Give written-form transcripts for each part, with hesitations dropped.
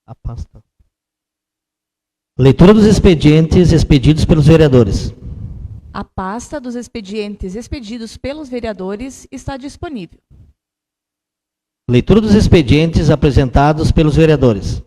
A pasta. Leitura dos expedientes expedidos pelos vereadores. A pasta dos expedientes expedidos pelos vereadores está disponível. Leitura dos expedientes apresentados pelos vereadores.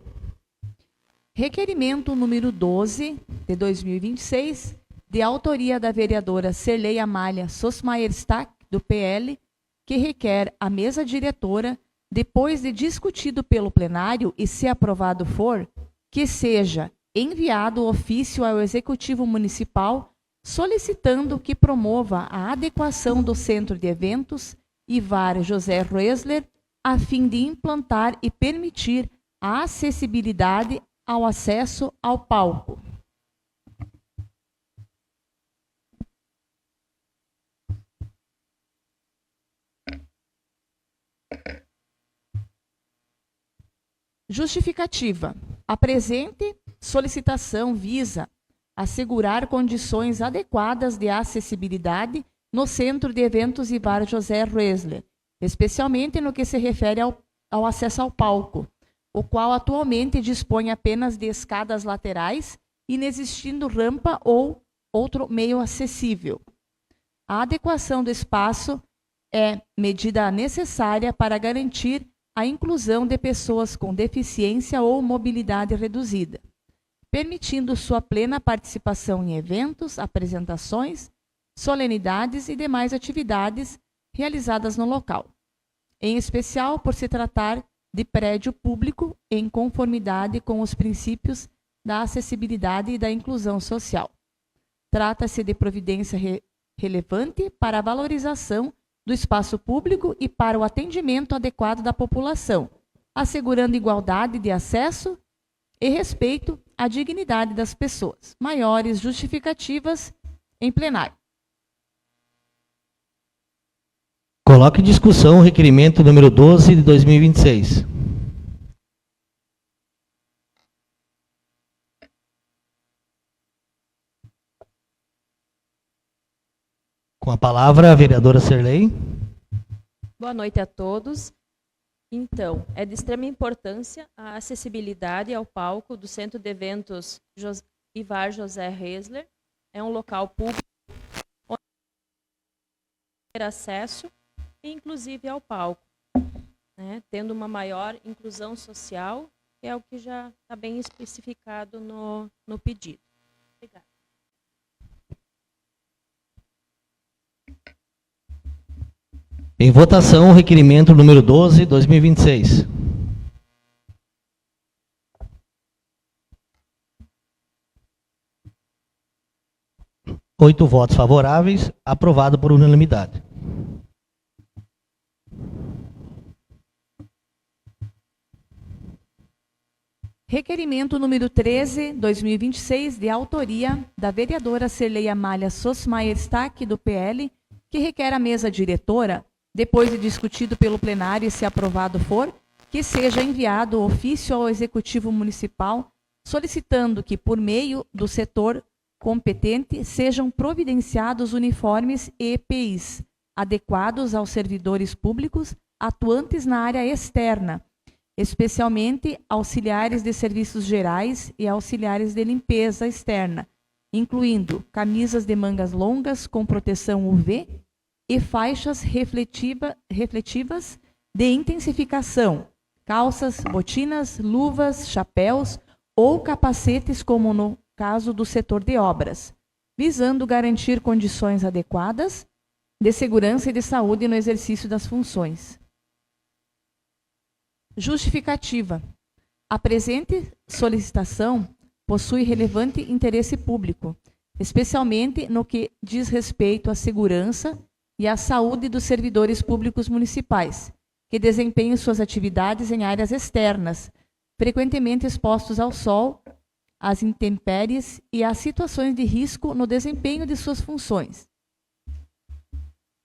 Requerimento número 12, de 2026, de autoria da vereadora Serlei Amália Sosmaier Stack, do PL, que requer a mesa diretora, depois de discutido pelo plenário e se aprovado for, que seja enviado ofício ao Executivo Municipal solicitando que promova a adequação do Centro de Eventos Ivar José Roesler, a fim de implantar e permitir a acessibilidade ao acesso ao palco. Justificativa. A presente solicitação visa assegurar condições adequadas de acessibilidade no Centro de Eventos Ivar José Roesler, especialmente no que se refere ao acesso ao palco, o qual atualmente dispõe apenas de escadas laterais, inexistindo rampa ou outro meio acessível. A adequação do espaço é medida necessária para garantir a inclusão de pessoas com deficiência ou mobilidade reduzida, permitindo sua plena participação em eventos, apresentações, solenidades e demais atividades realizadas no local, em especial por se tratar de prédio público em conformidade com os princípios da acessibilidade e da inclusão social. Trata-se de providência relevante para a valorização do espaço público e para o atendimento adequado da população, assegurando igualdade de acesso e respeito à dignidade das pessoas. Maiores justificativas em plenário. Coloque em discussão o requerimento número 12 de 2026. Com a palavra, a vereadora Serlei. Boa noite a todos. Então, é de extrema importância a acessibilidade ao palco do Centro de Eventos Ivar José Roesler. É um local público onde ter acesso, inclusive ao palco, né, tendo uma maior inclusão social, que é o que já está bem especificado no pedido. Obrigada. Em votação, o requerimento número 12, 2026. Oito votos favoráveis, aprovado por unanimidade. Requerimento número 13, 2026, de autoria da vereadora Serlei Amália Sosmaier Stack, do PL, que requer a mesa diretora, depois de discutido pelo plenário e se aprovado for, que seja enviado ofício ao Executivo Municipal solicitando que, por meio do setor competente, sejam providenciados uniformes e EPIs adequados aos servidores públicos atuantes na área externa, especialmente auxiliares de serviços gerais e auxiliares de limpeza externa, incluindo camisas de mangas longas com proteção UV e faixas refletivas de intensificação, calças, botinas, luvas, chapéus ou capacetes, como no caso do setor de obras, visando garantir condições adequadas de segurança e de saúde no exercício das funções. Justificativa. A presente solicitação possui relevante interesse público, especialmente no que diz respeito à segurança e à saúde dos servidores públicos municipais, que desempenham suas atividades em áreas externas, frequentemente expostos ao sol, às intempéries e às situações de risco no desempenho de suas funções.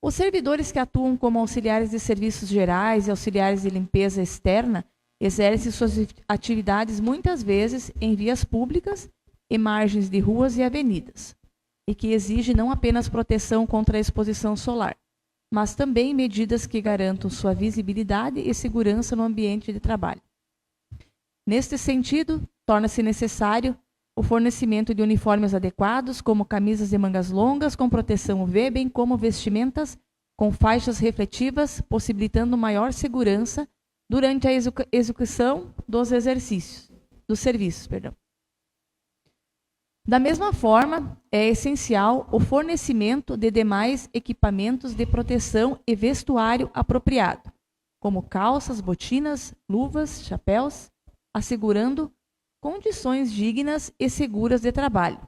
Os servidores que atuam como auxiliares de serviços gerais e auxiliares de limpeza externa exercem suas atividades muitas vezes em vias públicas e margens de ruas e avenidas, e que exige não apenas proteção contra a exposição solar, mas também medidas que garantam sua visibilidade e segurança no ambiente de trabalho. Neste sentido, torna-se necessário o fornecimento de uniformes adequados, como camisas de mangas longas com proteção UV, bem como vestimentas com faixas refletivas, possibilitando maior segurança durante a execução dos serviços. Da mesma forma, é essencial o fornecimento de demais equipamentos de proteção e vestuário apropriado, como calças, botinas, luvas, chapéus, assegurando condições dignas e seguras de trabalho.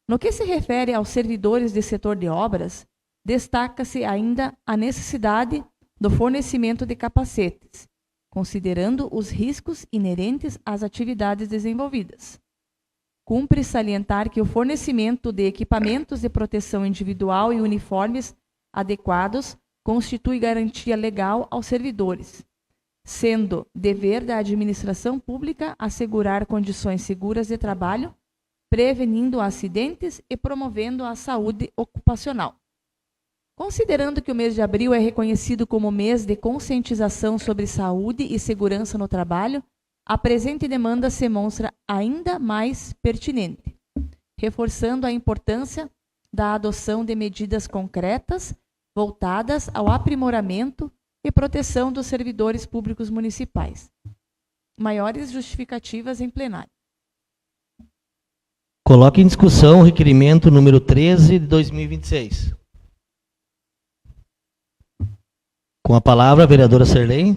No que se refere aos servidores do setor de obras, destaca-se ainda a necessidade do fornecimento de capacetes, considerando os riscos inerentes às atividades desenvolvidas. Cumpre salientar que o fornecimento de equipamentos de proteção individual e uniformes adequados constitui garantia legal aos servidores, sendo dever da administração pública assegurar condições seguras de trabalho, prevenindo acidentes e promovendo a saúde ocupacional. Considerando que o mês de abril é reconhecido como mês de conscientização sobre saúde e segurança no trabalho, a presente demanda se mostra ainda mais pertinente, reforçando a importância da adoção de medidas concretas voltadas ao aprimoramento e proteção dos servidores públicos municipais. Maiores justificativas em plenário. Coloque em discussão o requerimento número 13 de 2026. Com a palavra, a vereadora Serlei.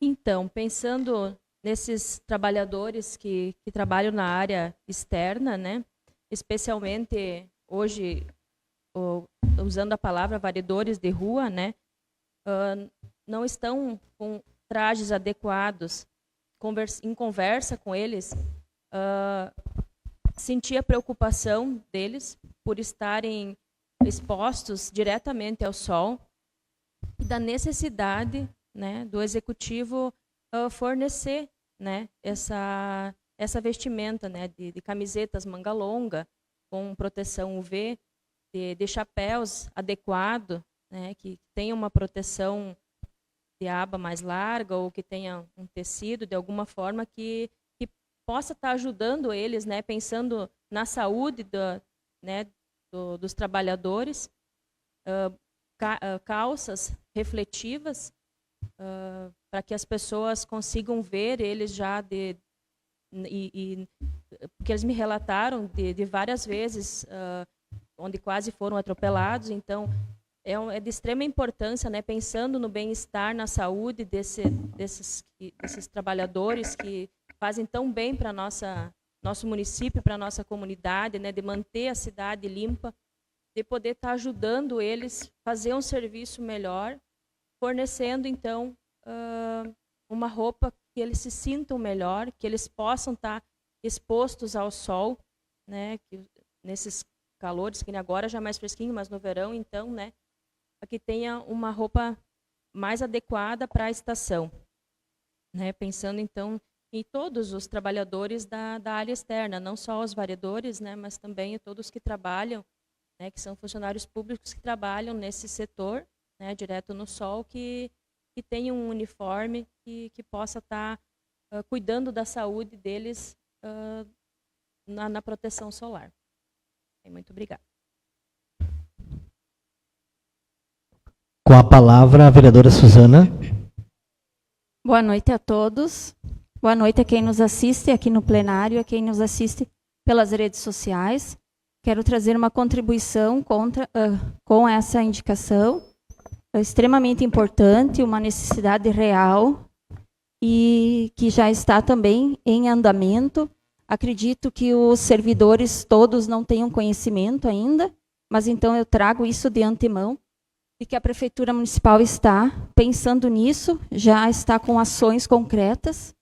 Então, pensando nesses trabalhadores que trabalham na área externa, né, especialmente hoje, usando a palavra varredores de rua, né, não estão com trajes adequados, em conversa com eles, senti a preocupação deles por estarem expostos diretamente ao sol, e da necessidade, né, do executivo fornecer, né, essa vestimenta, né, de camisetas manga longa com proteção UV, de chapéus adequado, né, que tenha uma proteção de aba mais larga ou que tenha um tecido de alguma forma que possa estar ajudando eles, né, pensando na saúde dos trabalhadores, calças refletivas, para que as pessoas consigam ver eles já porque eles me relataram de várias vezes onde quase foram atropelados. Então é de extrema importância, né, pensando no bem-estar, na saúde desses trabalhadores que fazem tão bem para nosso município, para a nossa comunidade, né, de manter a cidade limpa, de poder estar ajudando eles a fazer um serviço melhor, fornecendo, então, uma roupa que eles se sintam melhor, que eles possam estar expostos ao sol, né, nesses calores, que agora já é mais fresquinho, mas no verão, então, né, para que tenha uma roupa mais adequada para a estação. Né, pensando, então, em todos os trabalhadores da área externa, não só os varredores, né, mas também todos que trabalham, né, que são funcionários públicos que trabalham nesse setor, né, direto no sol, que tenham um uniforme que possa estar cuidando da saúde deles na proteção solar. Muito obrigada. Com a palavra, a vereadora Suzana. Boa noite a todos. Boa noite a quem nos assiste aqui no plenário, a quem nos assiste pelas redes sociais. Quero trazer uma contribuição com essa indicação. É extremamente importante, uma necessidade real e que já está também em andamento. Acredito que os servidores todos não tenham conhecimento ainda, mas então eu trago isso de antemão, e que a Prefeitura Municipal está pensando nisso, já está com ações concretas.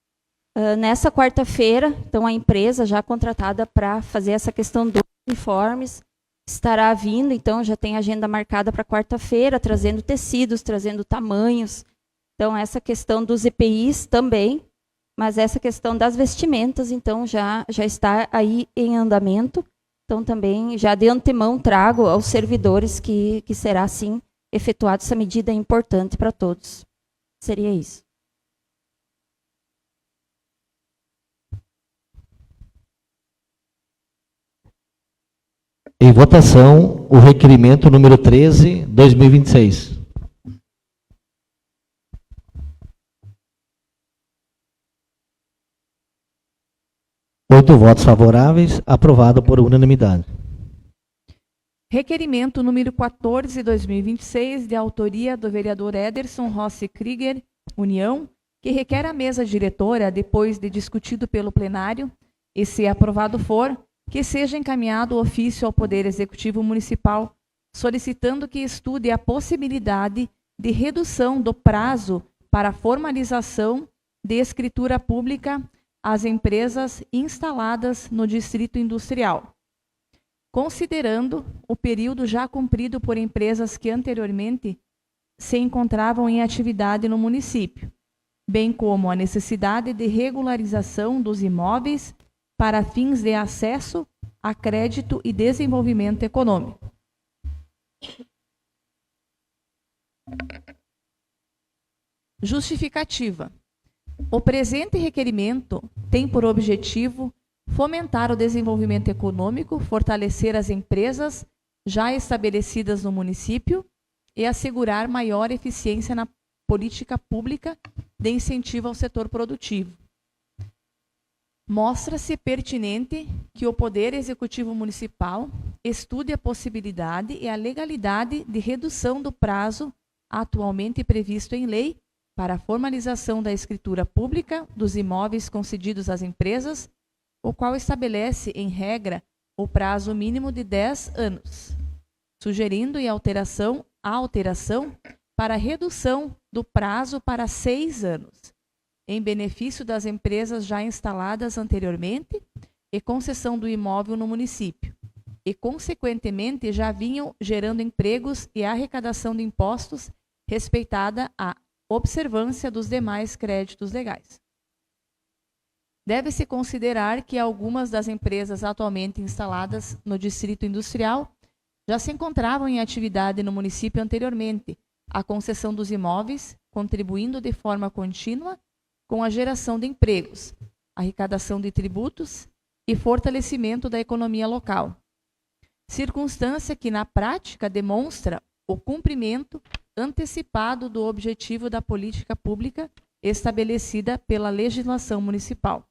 Nessa quarta-feira, então a empresa já contratada para fazer essa questão dos uniformes estará vindo, então já tem agenda marcada para quarta-feira, trazendo tecidos, trazendo tamanhos. Então essa questão dos EPIs também, mas essa questão das vestimentas, então já está aí em andamento. Então também já de antemão trago aos servidores que será sim efetuada essa medida importante para todos. Seria isso. Em votação, o requerimento número 13, 2026. Oito votos favoráveis, aprovado por unanimidade. Requerimento número 14, 2026, de autoria do vereador Ederson Rossi Krieger, União, que requer à mesa diretora, depois de discutido pelo plenário, e se aprovado for, que seja encaminhado o ofício ao Poder Executivo Municipal, solicitando que estude a possibilidade de redução do prazo para formalização de escritura pública às empresas instaladas no Distrito Industrial, considerando o período já cumprido por empresas que anteriormente se encontravam em atividade no município, bem como a necessidade de regularização dos imóveis para fins de acesso a crédito e desenvolvimento econômico. Justificativa. O presente requerimento tem por objetivo fomentar o desenvolvimento econômico, fortalecer as empresas já estabelecidas no município e assegurar maior eficiência na política pública de incentivo ao setor produtivo. Mostra-se pertinente que o Poder Executivo Municipal estude a possibilidade e a legalidade de redução do prazo atualmente previsto em lei para a formalização da escritura pública dos imóveis concedidos às empresas, o qual estabelece, em regra, o prazo mínimo de 10 anos, sugerindo a alteração para a redução do prazo para 6 anos, em benefício das empresas já instaladas anteriormente e concessão do imóvel no município, e, consequentemente, já vinham gerando empregos e arrecadação de impostos, respeitada a observância dos demais créditos legais. Deve-se considerar que algumas das empresas atualmente instaladas no Distrito Industrial já se encontravam em atividade no município anteriormente à concessão dos imóveis, contribuindo de forma contínua com a geração de empregos, arrecadação de tributos e fortalecimento da economia local. Circunstância que, na prática, demonstra o cumprimento antecipado do objetivo da política pública estabelecida pela legislação municipal.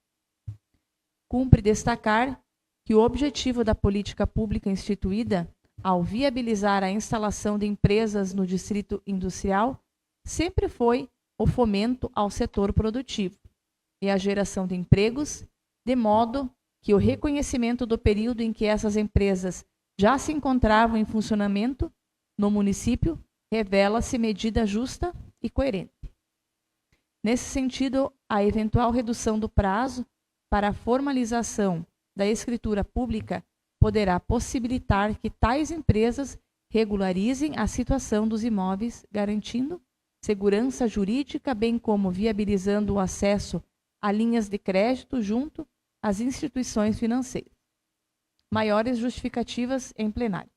Cumpre destacar que o objetivo da política pública instituída, ao viabilizar a instalação de empresas no Distrito Industrial, sempre foi o fomento ao setor produtivo e a geração de empregos, de modo que o reconhecimento do período em que essas empresas já se encontravam em funcionamento no município revela-se medida justa e coerente. Nesse sentido, a eventual redução do prazo para a formalização da escritura pública poderá possibilitar que tais empresas regularizem a situação dos imóveis, garantindo segurança jurídica, bem como viabilizando o acesso a linhas de crédito junto às instituições financeiras. Maiores justificativas em plenário.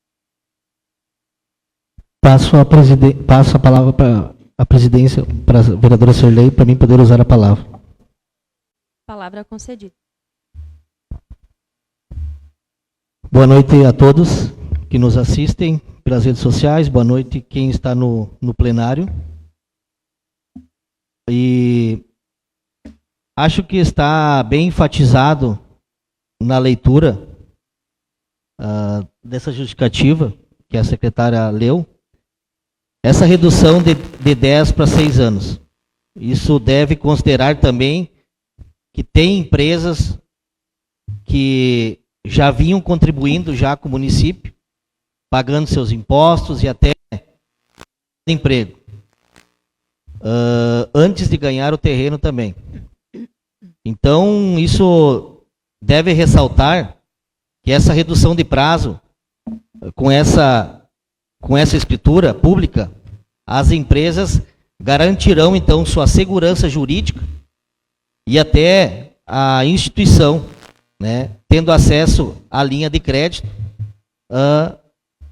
Passo a palavra para a presidência, para a vereadora Sirlei, para mim poder usar a palavra. Palavra concedida. Boa noite a todos que nos assistem pelas redes sociais, boa noite quem está no plenário. E acho que está bem enfatizado na leitura dessa justificativa que a secretária leu, essa redução de 10 para 6 anos. Isso deve considerar também que tem empresas que já vinham contribuindo já com o município, pagando seus impostos e até emprego, antes de ganhar o terreno também. Então, isso deve ressaltar que essa redução de prazo, com essa escritura pública, as empresas garantirão, então, sua segurança jurídica e até a instituição, né, tendo acesso à linha de crédito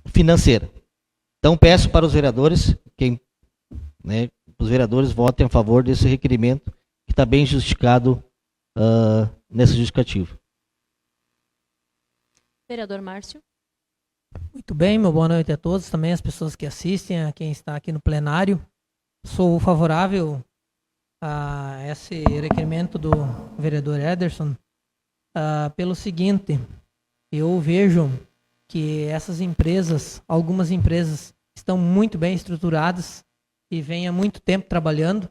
financeira. Então, peço para os vereadores, os vereadores votem a favor desse requerimento, que está bem justificado nessa justificativa. Vereador Márcio. Muito bem, meu boa noite a todos, também as pessoas que assistem, a quem está aqui no plenário. Sou favorável a esse requerimento do vereador Ederson, pelo seguinte: eu vejo que essas empresas, algumas empresas, estão muito bem estruturadas e vêm há muito tempo trabalhando.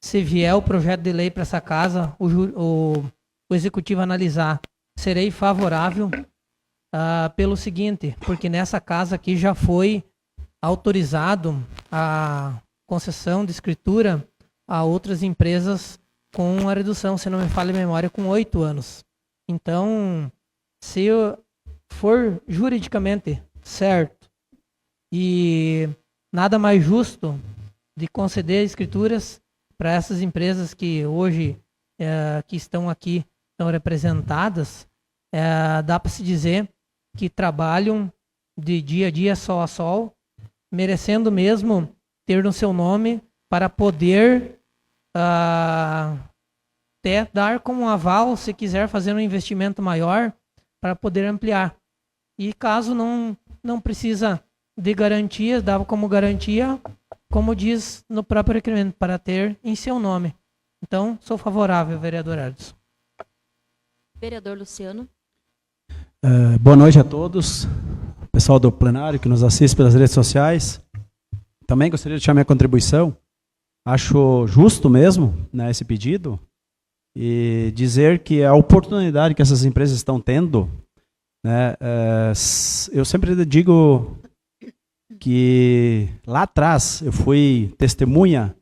Se vier o projeto de lei para essa casa, o executivo analisar, serei favorável, pelo seguinte, porque nessa casa aqui já foi autorizado a concessão de escritura a outras empresas com a redução, se não me falha a memória, com 8 anos. Então, se for juridicamente certo e nada mais justo de conceder escrituras para essas empresas que hoje que estão aqui, estão representadas, dá para se dizer que trabalham de dia a dia, sol a sol, merecendo mesmo ter no seu nome para poder até dar como aval, se quiser fazer um investimento maior, para poder ampliar. E caso não precisa de garantias, dava como garantia, como diz no próprio requerimento, para ter em seu nome. Então, sou favorável, vereador Ederson. Vereador Luciano. Boa noite a todos, pessoal do plenário que nos assiste pelas redes sociais. Também gostaria de deixar minha contribuição. Acho justo mesmo, né, esse pedido e dizer que a oportunidade que essas empresas estão tendo, né, eu sempre digo que lá atrás eu fui testemunha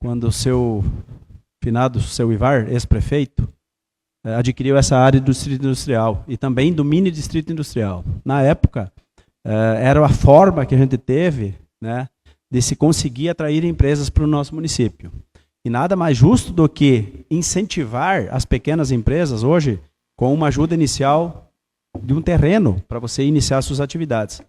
quando o seu finado, seu Ivar, ex-prefeito, adquiriu essa área do distrito industrial e também do mini distrito industrial. Na época, era a forma que a gente teve, né, de se conseguir atrair empresas para o nosso município. E nada mais justo do que incentivar as pequenas empresas hoje com uma ajuda inicial de um terreno para você iniciar suas atividades.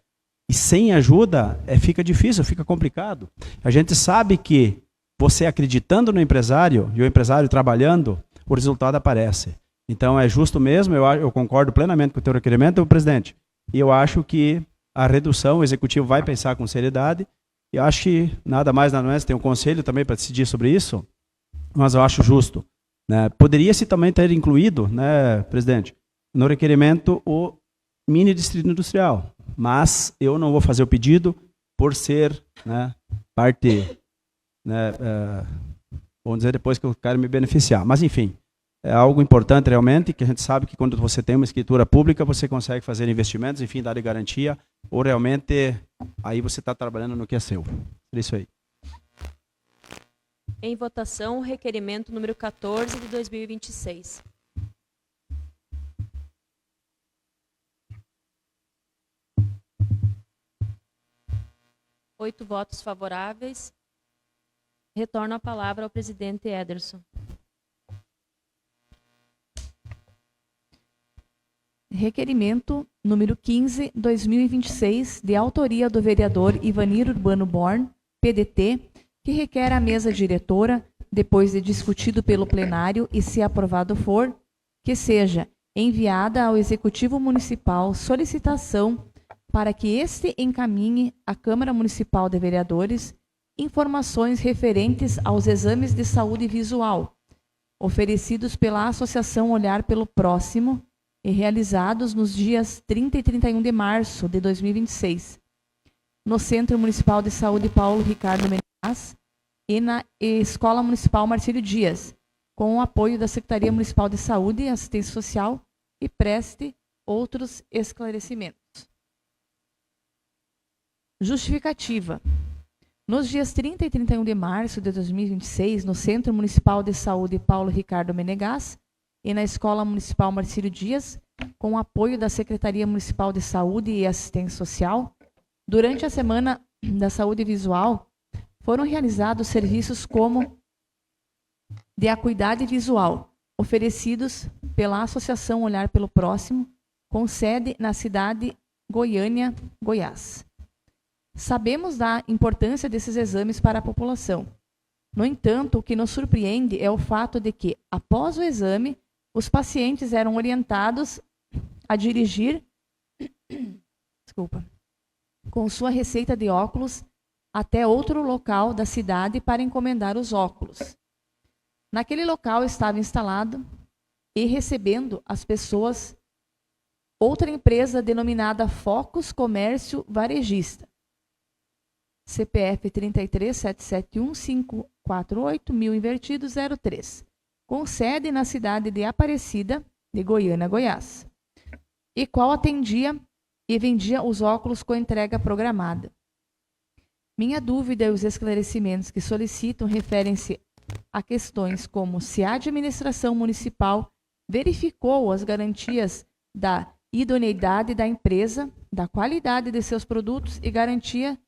E sem ajuda fica difícil, fica complicado. A gente sabe que você acreditando no empresário e o empresário trabalhando, o resultado aparece. Então é justo mesmo, eu concordo plenamente com o teu requerimento, presidente. E eu acho que a redução, o executivo vai pensar com seriedade. E acho que nada mais, nada menos, tem um conselho também para decidir sobre isso, mas eu acho justo, né? Poderia-se também ter incluído, né, presidente, no requerimento o mini distrito industrial, mas eu não vou fazer o pedido por ser, né, parte, né, vamos dizer, depois que eu quero me beneficiar. Mas, enfim, é algo importante realmente, que a gente sabe que quando você tem uma escritura pública, você consegue fazer investimentos, enfim, dar garantia, ou realmente aí você está trabalhando no que é seu. É isso aí. Em votação, o requerimento número 14 de 2026. Oito votos favoráveis. Retorno a palavra ao presidente Ederson. Requerimento número 15, 2026, de autoria do vereador Ivanir Urbano Born, PDT, que requer à mesa diretora, depois de discutido pelo plenário e se aprovado for, que seja enviada ao Executivo Municipal solicitação para que este encaminhe à Câmara Municipal de Vereadores informações referentes aos exames de saúde visual, oferecidos pela Associação Olhar pelo Próximo, e realizados nos dias 30 e 31 de março de 2026, no Centro Municipal de Saúde Paulo Ricardo Menegas e na Escola Municipal Marcílio Dias, com o apoio da Secretaria Municipal de Saúde e Assistência Social, e preste outros esclarecimentos. Justificativa. Nos dias 30 e 31 de março de 2026, no Centro Municipal de Saúde Paulo Ricardo Menegas, e na Escola Municipal Marcílio Dias, com o apoio da Secretaria Municipal de Saúde e Assistência Social, durante a Semana da Saúde Visual, foram realizados serviços como de acuidade visual, oferecidos pela Associação Olhar pelo Próximo, com sede na cidade Goiânia, Goiás. Sabemos da importância desses exames para a população. No entanto, o que nos surpreende é o fato de que, após o exame, os pacientes eram orientados a dirigir com sua receita de óculos até outro local da cidade para encomendar os óculos. Naquele local estava instalado e recebendo as pessoas outra empresa denominada Focus Comércio Varejista, CPF 33771548 invertido 03, com sede na cidade de Aparecida, de Goiânia, Goiás, e qual atendia e vendia os óculos com entrega programada. Minha dúvida e os esclarecimentos que solicitam referem-se a questões como se a administração municipal verificou as garantias da idoneidade da empresa, da qualidade de seus produtos e garantia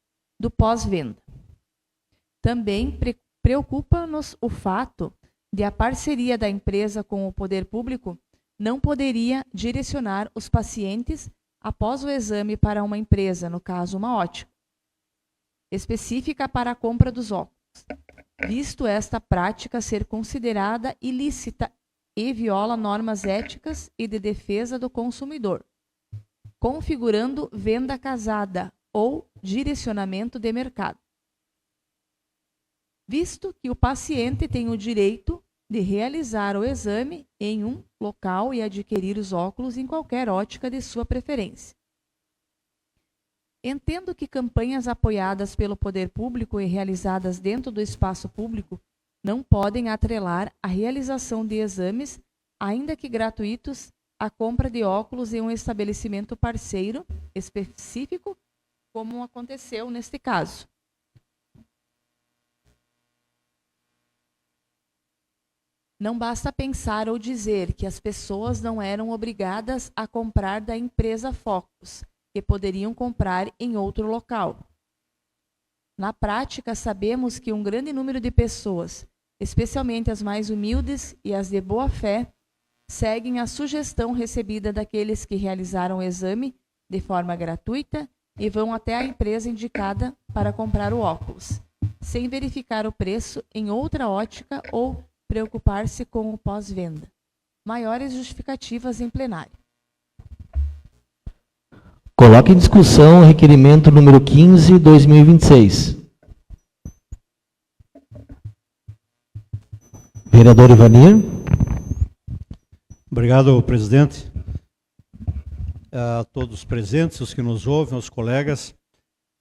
do pós-venda. Também preocupa-nos o fato de a parceria da empresa com o poder público não poderia direcionar os pacientes após o exame para uma empresa, no caso uma ótica, específica para a compra dos óculos, visto esta prática ser considerada ilícita e viola normas éticas e de defesa do consumidor, configurando venda casada ou direcionamento de mercado, visto que o paciente tem o direito de realizar o exame em um local e adquirir os óculos em qualquer ótica de sua preferência. Entendo que campanhas apoiadas pelo poder público e realizadas dentro do espaço público não podem atrelar a realização de exames, ainda que gratuitos, à compra de óculos em um estabelecimento parceiro específico, como aconteceu neste caso. Não basta pensar ou dizer que as pessoas não eram obrigadas a comprar da empresa Focus, que poderiam comprar em outro local. Na prática, sabemos que um grande número de pessoas, especialmente as mais humildes e as de boa fé, seguem a sugestão recebida daqueles que realizaram o exame de forma gratuita e vão até a empresa indicada para comprar o óculos, sem verificar o preço em outra ótica ou preocupar-se com o pós-venda. Maiores justificativas em plenário. Coloque em discussão o requerimento número 15, 2026. Vereador Ivanir. Obrigado, presidente. A todos os presentes, os que nos ouvem, os colegas,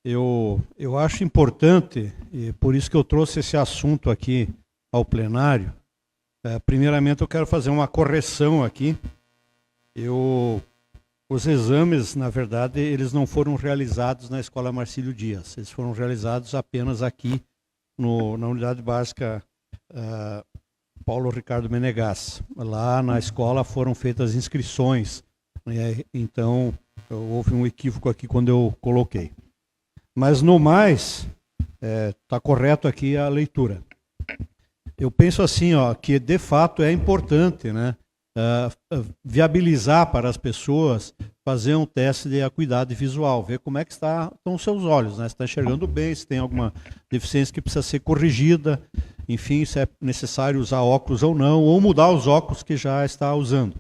eu acho importante, e por isso que eu trouxe esse assunto aqui ao plenário. Primeiramente, eu quero fazer uma correção aqui. Os exames, na verdade, eles não foram realizados na Escola Marcílio Dias. Eles foram realizados apenas aqui na Unidade Básica Paulo Ricardo Menegas. Lá na escola foram feitas inscrições, né? Então houve um equívoco aqui quando eu coloquei. Mas no mais, está correto aqui a leitura. Eu penso assim, que de fato é importante, né, viabilizar para as pessoas fazer um teste de acuidade visual, ver como é que estão os seus olhos, né? Se está enxergando bem, se tem alguma deficiência que precisa ser corrigida, enfim, se é necessário usar óculos ou não, ou mudar os óculos que já está usando.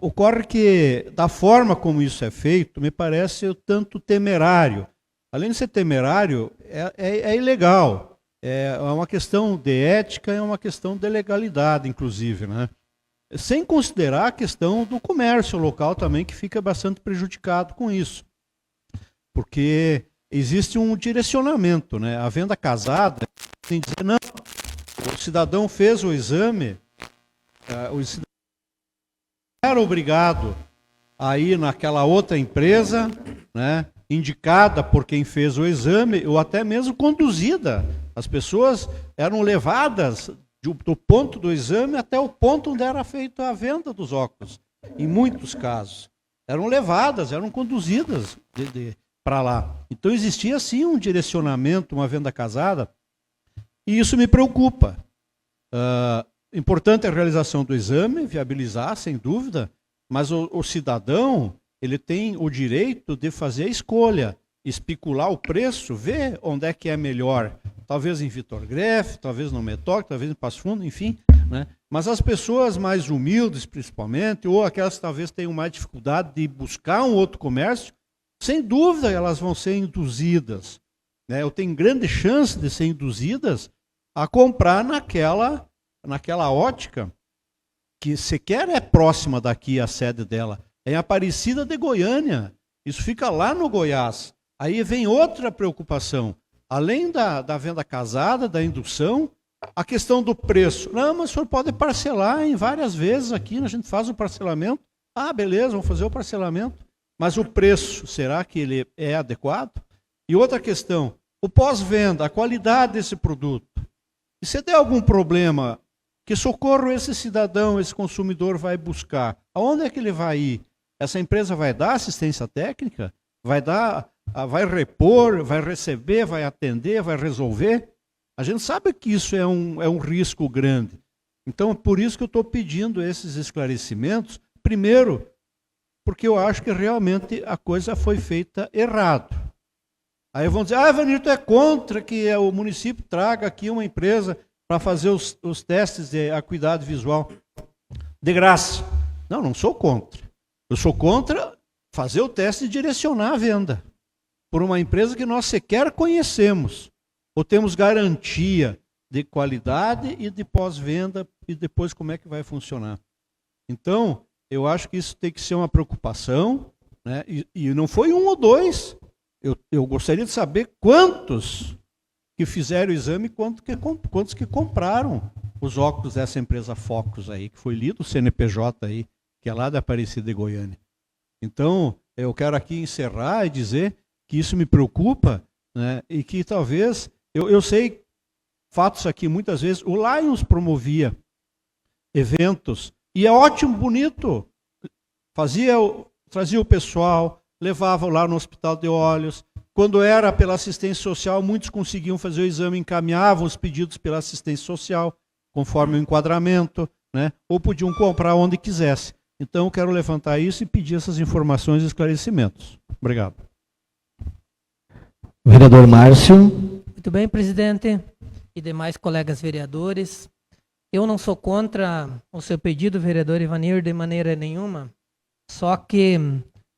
Ocorre que, da forma como isso é feito, me parece o tanto temerário. Além de ser temerário, é ilegal. É uma questão de ética, é uma questão de legalidade, inclusive, né? Sem considerar a questão do comércio local também, que fica bastante prejudicado com isso. Porque existe um direcionamento, né? A venda casada tem que dizer, não, o cidadão fez o exame, o cidadão era obrigado a ir naquela outra empresa, né, indicada por quem fez o exame, ou até mesmo conduzida. As pessoas eram levadas do ponto do exame até o ponto onde era feita a venda dos óculos. Em muitos casos. Eram levadas, eram conduzidas para lá. Então existia sim um direcionamento, uma venda casada, e isso me preocupa. Importante a realização do exame, viabilizar, sem dúvida, mas o cidadão, ele tem o direito de fazer a escolha, especular o preço, ver onde é que é melhor. Talvez em Vitor Greff, talvez no Metoc, talvez em Passo Fundo, enfim, né? Mas as pessoas mais humildes, principalmente, ou aquelas que talvez tenham mais dificuldade de buscar um outro comércio, sem dúvida elas vão ser induzidas, né? Eu tenho grande chance de ser induzidas a comprar naquela ótica que sequer é próxima daqui a sede dela, é em Aparecida de Goiânia. Isso fica lá no Goiás. Aí vem outra preocupação. Além da venda casada, da indução, a questão do preço. Não, mas o senhor pode parcelar em várias vezes aqui, a gente faz o parcelamento. Ah, beleza, vamos fazer o parcelamento. Mas o preço, será que ele é adequado? E outra questão, o pós-venda, a qualidade desse produto. E se der algum problema, que socorro esse cidadão, esse consumidor vai buscar? Aonde é que ele vai ir? Essa empresa vai dar assistência técnica? Vai repor, vai receber, vai atender, vai resolver? A gente sabe que isso é um risco grande. Então, por isso que eu estou pedindo esses esclarecimentos. Primeiro, porque eu acho que realmente a coisa foi feita errado. Aí vão dizer, Evanir, tu é contra que o município traga aqui uma empresa para fazer os testes de acuidade visual de graça. Não sou contra. Eu sou contra fazer o teste e direcionar a venda por uma empresa que nós sequer conhecemos, ou temos garantia de qualidade e de pós-venda e depois como é que vai funcionar. Então, eu acho que isso tem que ser uma preocupação, né? E não foi um ou dois. Eu gostaria de saber quantos que fizeram o exame e quantos que compraram os óculos dessa empresa Focus aí, que foi lido o CNPJ aí, que é lá da Aparecida de Goiânia. Então, eu quero aqui encerrar e dizer que isso me preocupa, né? E que talvez, eu sei fatos aqui, muitas vezes, o Lions promovia eventos, e é ótimo, bonito, trazia o pessoal, levava lá no Hospital de Olhos. Quando era pela assistência social, muitos conseguiam fazer o exame, encaminhavam os pedidos pela assistência social, conforme o enquadramento, né? Ou podiam comprar onde quisesse. Então, eu quero levantar isso e pedir essas informações e esclarecimentos. Obrigado. Vereador Márcio. Muito bem, presidente e demais colegas vereadores. Eu não sou contra o seu pedido, vereador Evanir, de maneira nenhuma. Só que,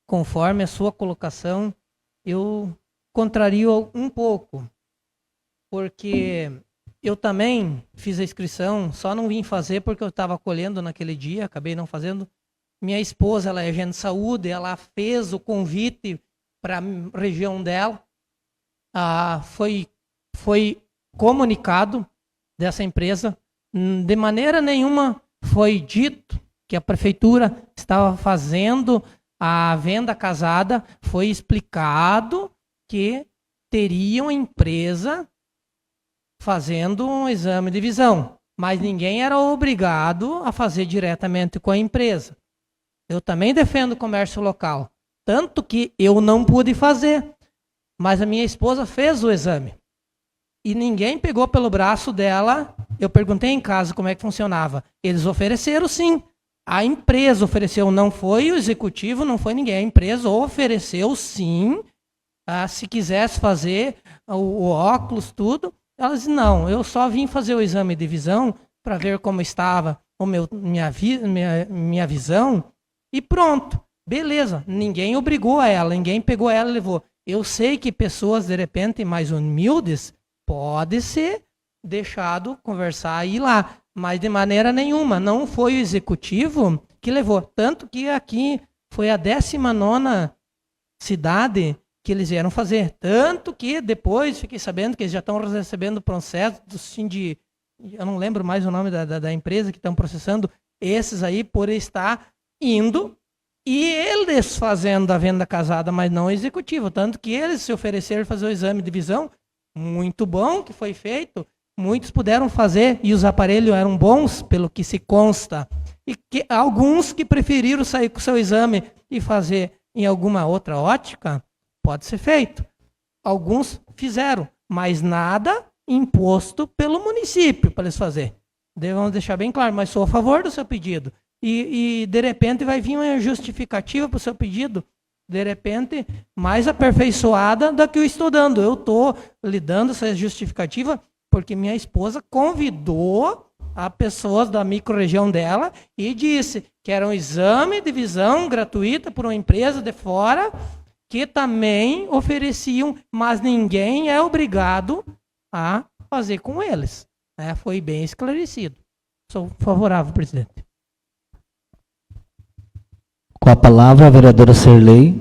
conforme a sua colocação, eu contrario um pouco. Porque eu também fiz a inscrição, só não vim fazer porque eu estava colhendo naquele dia, acabei não fazendo. Minha esposa, ela é agente de saúde, ela fez o convite para a região dela. Foi comunicado dessa empresa. De maneira nenhuma foi dito que a prefeitura estava fazendo a venda casada. Foi explicado que teria uma empresa fazendo um exame de visão, mas ninguém era obrigado a fazer diretamente com a empresa. Eu também defendo o comércio local, tanto que eu não pude fazer, mas a minha esposa fez o exame. E ninguém pegou pelo braço dela. Eu perguntei em casa como é que funcionava. Eles ofereceram sim. A empresa ofereceu, não foi o executivo, não foi ninguém. A empresa ofereceu sim, se quisesse fazer o óculos, tudo. Ela disse, não, eu só vim fazer o exame de visão para ver como estava minha visão e pronto. Beleza, ninguém obrigou a ela, ninguém pegou ela e levou. Eu sei que pessoas, de repente, mais humildes, pode ser deixado conversar e ir lá, mas de maneira nenhuma, não foi o executivo que levou. Tanto que aqui foi a 19ª cidade que eles vieram fazer. Tanto que depois fiquei sabendo que eles já estão recebendo processo do Sindi, eu não lembro mais o nome da empresa que estão processando esses aí por estar indo e eles fazendo a venda casada, mas não o executivo. Tanto que eles se ofereceram a fazer o exame de visão, muito bom que foi feito, muitos puderam fazer e os aparelhos eram bons, pelo que se consta. E que alguns que preferiram sair com o seu exame e fazer em alguma outra ótica, pode ser feito. Alguns fizeram, mas nada imposto pelo município para eles fazer. Devemos deixar bem claro, mas sou a favor do seu pedido. E de repente vai vir uma justificativa para o seu pedido, de repente mais aperfeiçoada do que eu estou dando. Eu estou lhe dando essa justificativa porque minha esposa convidou a pessoas da microrregião dela e disse que era um exame de visão gratuita por uma empresa de fora que também ofereciam, mas ninguém é obrigado a fazer com eles. Né? Foi bem esclarecido. Sou favorável, presidente. Com a palavra, a vereadora Serlei.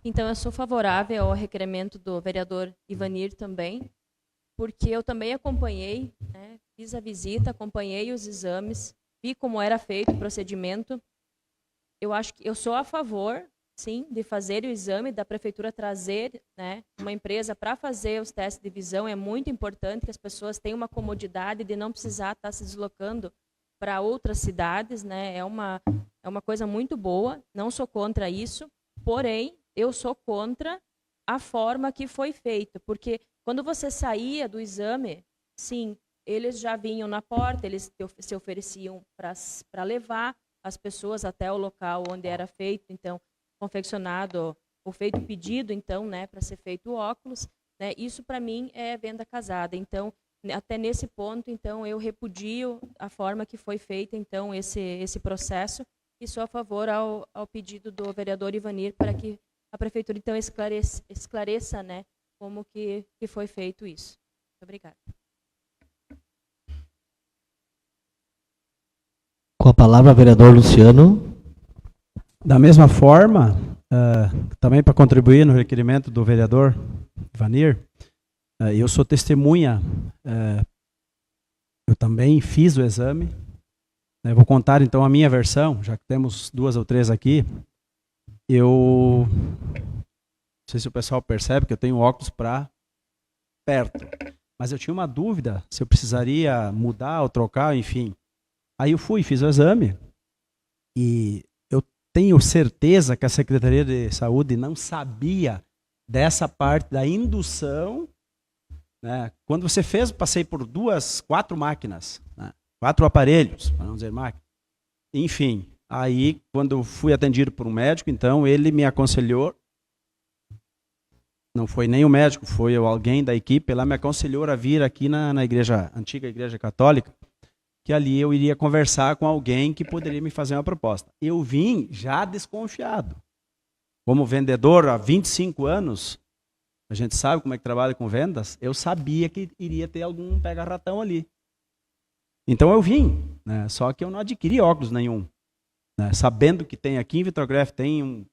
Então, eu sou favorável ao requerimento do vereador Ivanir também, porque eu também acompanhei, né, fiz a visita, acompanhei os exames, vi como era feito o procedimento. Eu acho que eu sou a favor, sim, de fazer o exame, da prefeitura trazer, né, uma empresa para fazer os testes de visão. É muito importante que as pessoas tenham uma comodidade de não precisar estar se deslocando para outras cidades, né? É uma coisa muito boa, não sou contra isso, porém, eu sou contra a forma que foi feita, porque quando você saía do exame, sim, eles já vinham na porta, eles se ofereciam para levar as pessoas até o local onde era feito, então, confeccionado, ou feito pedido, então, né, para ser feito o óculos, né? Isso, para mim, é venda casada. Então, até nesse ponto, então, eu repudio a forma que foi feita, então, esse processo, e sou a favor ao pedido do vereador Ivanir para que a prefeitura, então, esclareça, né, como que foi feito isso. Muito obrigada. Com a palavra, vereador Luciano. Da mesma forma, também para contribuir no requerimento do vereador Ivanir, eu sou testemunha, eu também fiz o exame. Eu vou contar então a minha versão, já que temos 2 ou 3 aqui. Não sei se o pessoal percebe que eu tenho óculos para perto, mas eu tinha uma dúvida se eu precisaria mudar ou trocar, enfim. Aí eu fiz o exame e eu tenho certeza que a Secretaria de Saúde não sabia dessa parte da indução, né? Quando você fez, passei por 4 máquinas, né? 4 aparelhos, para não dizer máquina. Enfim, aí quando fui atendido por um médico, então ele me aconselhou, não foi nem o médico, foi alguém da equipe, ela me aconselhou a vir aqui na antiga igreja católica, que ali eu iria conversar com alguém que poderia me fazer uma proposta. Eu vim já desconfiado. Como vendedor há 25 anos, a gente sabe como é que trabalha com vendas, eu sabia que iria ter algum pega-ratão ali. Então eu vim, né? Só que eu não adquiri óculos nenhum. Né? Sabendo que tem aqui em Vitrogref, tem um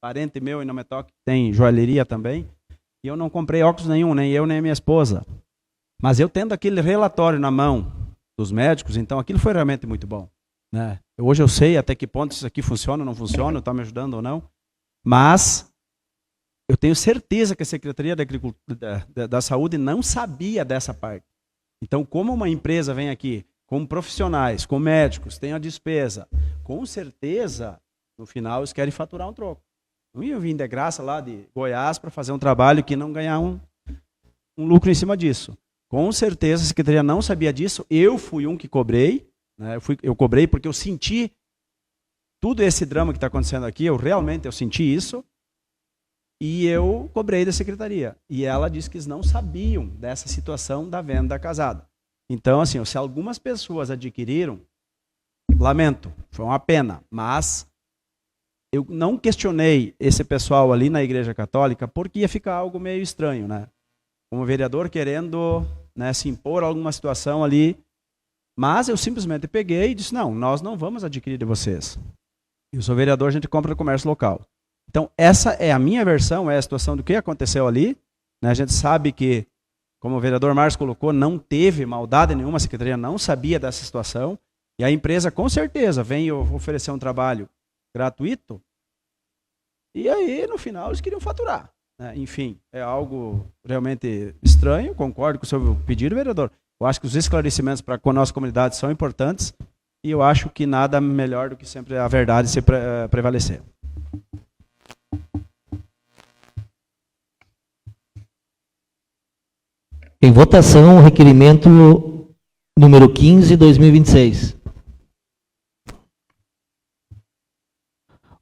parente meu em Nometoc, tem joalheria também, e eu não comprei óculos nenhum, nem eu nem a minha esposa. Mas eu tendo aquele relatório na mão dos médicos, então aquilo foi realmente muito bom. Né? Hoje eu sei até que ponto isso aqui funciona ou não funciona, está me ajudando ou não, mas eu tenho certeza que a Secretaria da Saúde não sabia dessa parte. Então, como uma empresa vem aqui com profissionais, com médicos, tem a despesa, com certeza, no final, eles querem faturar um troco. Não ia vir de graça lá de Goiás para fazer um trabalho que não ganhar um lucro em cima disso. Com certeza a Secretaria não sabia disso. Eu fui um que cobrei. Né? Eu cobrei porque eu senti tudo esse drama que está acontecendo aqui. Eu senti isso. E eu cobrei da Secretaria. E ela disse que eles não sabiam dessa situação da venda casada. Então, assim, se algumas pessoas adquiriram, lamento, foi uma pena. Mas eu não questionei esse pessoal ali na Igreja Católica porque ia ficar algo meio estranho, né? Como vereador querendo, né, se impor a alguma situação ali. Mas eu simplesmente peguei e disse, não, nós não vamos adquirir de vocês. Eu sou vereador, a gente compra no comércio local. Então, essa é a minha versão, é a situação do que aconteceu ali. Né? A gente sabe que, como o vereador Márcio colocou, não teve maldade nenhuma, a Secretaria não sabia dessa situação. E a empresa, com certeza, vem oferecer um trabalho gratuito. E aí, no final, eles queriam faturar. Enfim, é algo realmente estranho, concordo com o seu pedido, vereador. Eu acho que os esclarecimentos para a nossa comunidade são importantes e eu acho que nada melhor do que sempre a verdade se prevalecer. Em votação, o requerimento número 15, 2026.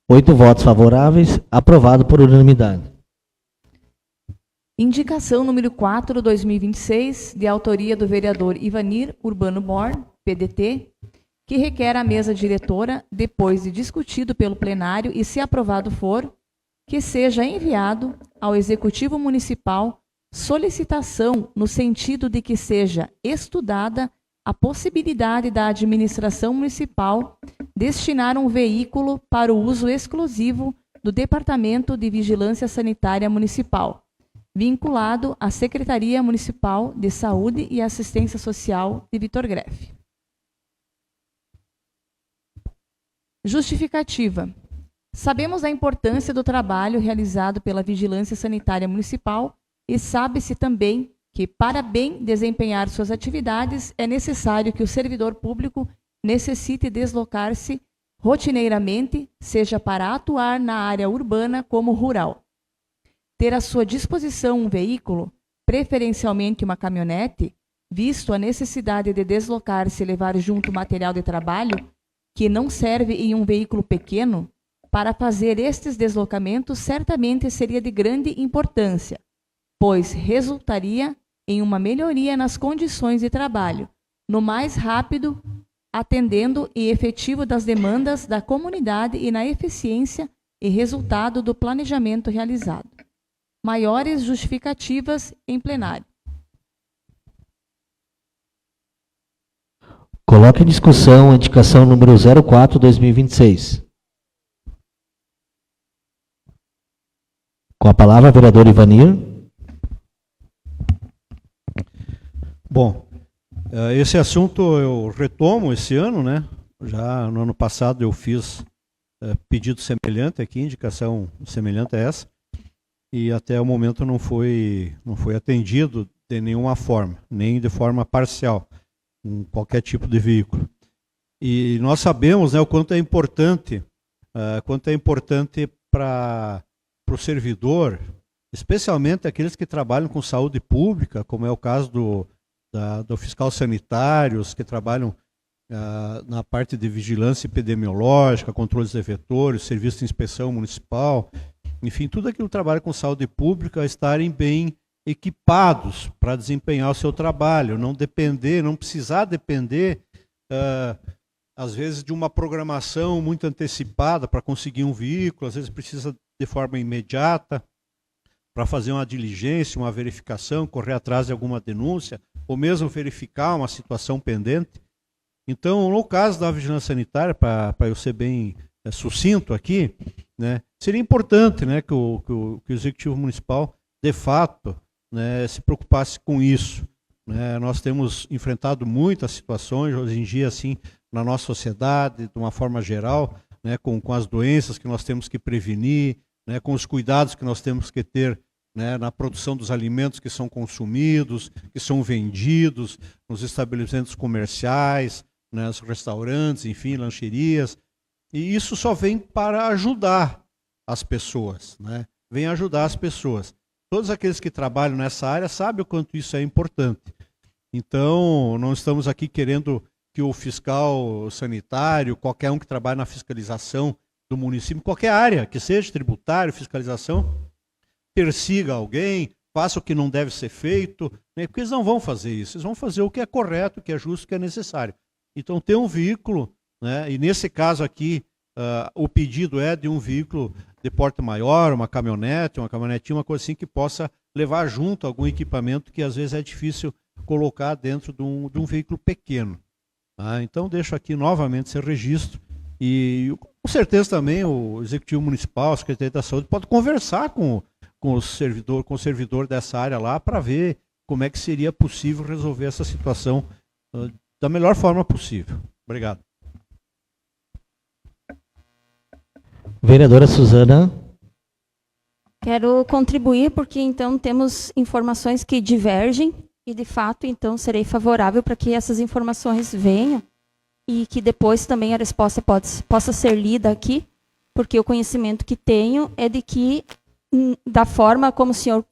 8 votos favoráveis, aprovado por unanimidade. Indicação número 4, 2026, de autoria do vereador Ivanir Urbano Bor, PDT, que requer à mesa diretora, depois de discutido pelo plenário e, se aprovado for, que seja enviado ao Executivo Municipal solicitação no sentido de que seja estudada a possibilidade da administração municipal destinar um veículo para o uso exclusivo do Departamento de Vigilância Sanitária Municipal, vinculado à Secretaria Municipal de Saúde e Assistência Social de Vitor Greff. Justificativa. Sabemos a importância do trabalho realizado pela Vigilância Sanitária Municipal e sabe-se também que, para bem desempenhar suas atividades, é necessário que o servidor público necessite deslocar-se rotineiramente, seja para atuar na área urbana como rural. Ter à sua disposição um veículo, preferencialmente uma caminhonete, visto a necessidade de deslocar-se e levar junto material de trabalho, que não serve em um veículo pequeno, para fazer estes deslocamentos certamente seria de grande importância, pois resultaria em uma melhoria nas condições de trabalho, no mais rápido, atendendo e efetivo das demandas da comunidade e na eficiência e resultado do planejamento realizado. Maiores justificativas em plenário. Coloque em discussão a indicação número 04/2026. Com a palavra, vereador Ivanir. Bom, esse assunto eu retomo esse ano, né? Já no ano passado eu fiz pedido semelhante aqui, indicação semelhante a essa, e até o momento não foi atendido de nenhuma forma, nem de forma parcial, em qualquer tipo de veículo. E nós sabemos, né, o quanto é importante para o servidor, especialmente aqueles que trabalham com saúde pública, como é o caso do fiscal sanitário, os que trabalham na parte de vigilância epidemiológica, controles de vetores, serviço de inspeção municipal, enfim, tudo aquilo que trabalha com saúde pública, estarem bem equipados para desempenhar o seu trabalho, não precisar depender, às vezes, de uma programação muito antecipada para conseguir um veículo, às vezes precisa de forma imediata para fazer uma diligência, uma verificação, correr atrás de alguma denúncia, ou mesmo verificar uma situação pendente. Então, no caso da vigilância sanitária, para eu ser bem sucinto aqui, né, seria importante, né, que o Executivo Municipal, de fato, né, se preocupasse com isso. Né. Nós temos enfrentado muitas situações, hoje em dia, assim, na nossa sociedade, de uma forma geral, né, com as doenças que nós temos que prevenir, né, com os cuidados que nós temos que ter, né, na produção dos alimentos que são consumidos, que são vendidos nos estabelecimentos comerciais, né, nos restaurantes, enfim, lancherias. E isso só vem para ajudar as pessoas, né? Vem ajudar as pessoas. Todos aqueles que trabalham nessa área sabem o quanto isso é importante. Então, não estamos aqui querendo que o fiscal sanitário, qualquer um que trabalhe na fiscalização do município, qualquer área, que seja tributário, fiscalização, persiga alguém, faça o que não deve ser feito, né? Porque eles não vão fazer isso, eles vão fazer o que é correto, o que é justo, o que é necessário. Então, ter um veículo, né? E nesse caso aqui, o pedido é de um veículo de porte maior, uma caminhonetinha, uma coisa assim que possa levar junto algum equipamento que às vezes é difícil colocar dentro de um veículo pequeno. Tá? Então, deixo aqui novamente esse registro e com certeza também o Executivo Municipal, a Secretaria da Saúde, pode conversar com o servidor dessa área lá para ver como é que seria possível resolver essa situação da melhor forma possível. Obrigado. Vereadora Suzana. Quero contribuir porque, então, temos informações que divergem e, de fato, então, serei favorável para que essas informações venham e que depois também a resposta possa ser lida aqui, porque o conhecimento que tenho é de que, da forma como o senhor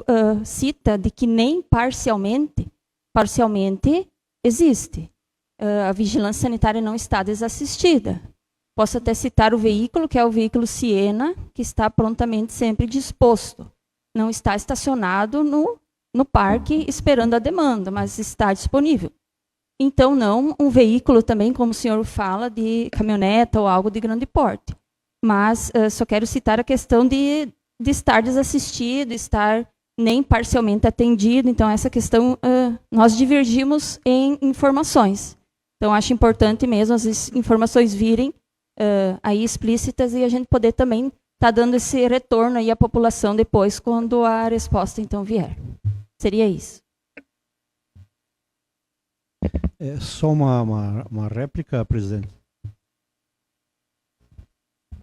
cita, de que nem parcialmente existe. A vigilância sanitária não está desassistida. Posso até citar o veículo, que é o veículo Siena, que está prontamente sempre disposto. Não está estacionado no parque esperando a demanda, mas está disponível. Então, não um veículo também, como o senhor fala, de caminhoneta ou algo de grande porte. Mas só quero citar a questão de de estar desassistido, estar nem parcialmente atendido. Então, essa questão, nós divergimos em informações. Então, acho importante mesmo as informações virem aí explícitas e a gente poder também estar dando esse retorno aí à população depois, quando a resposta, então, vier. Seria isso. É só uma réplica, presidente.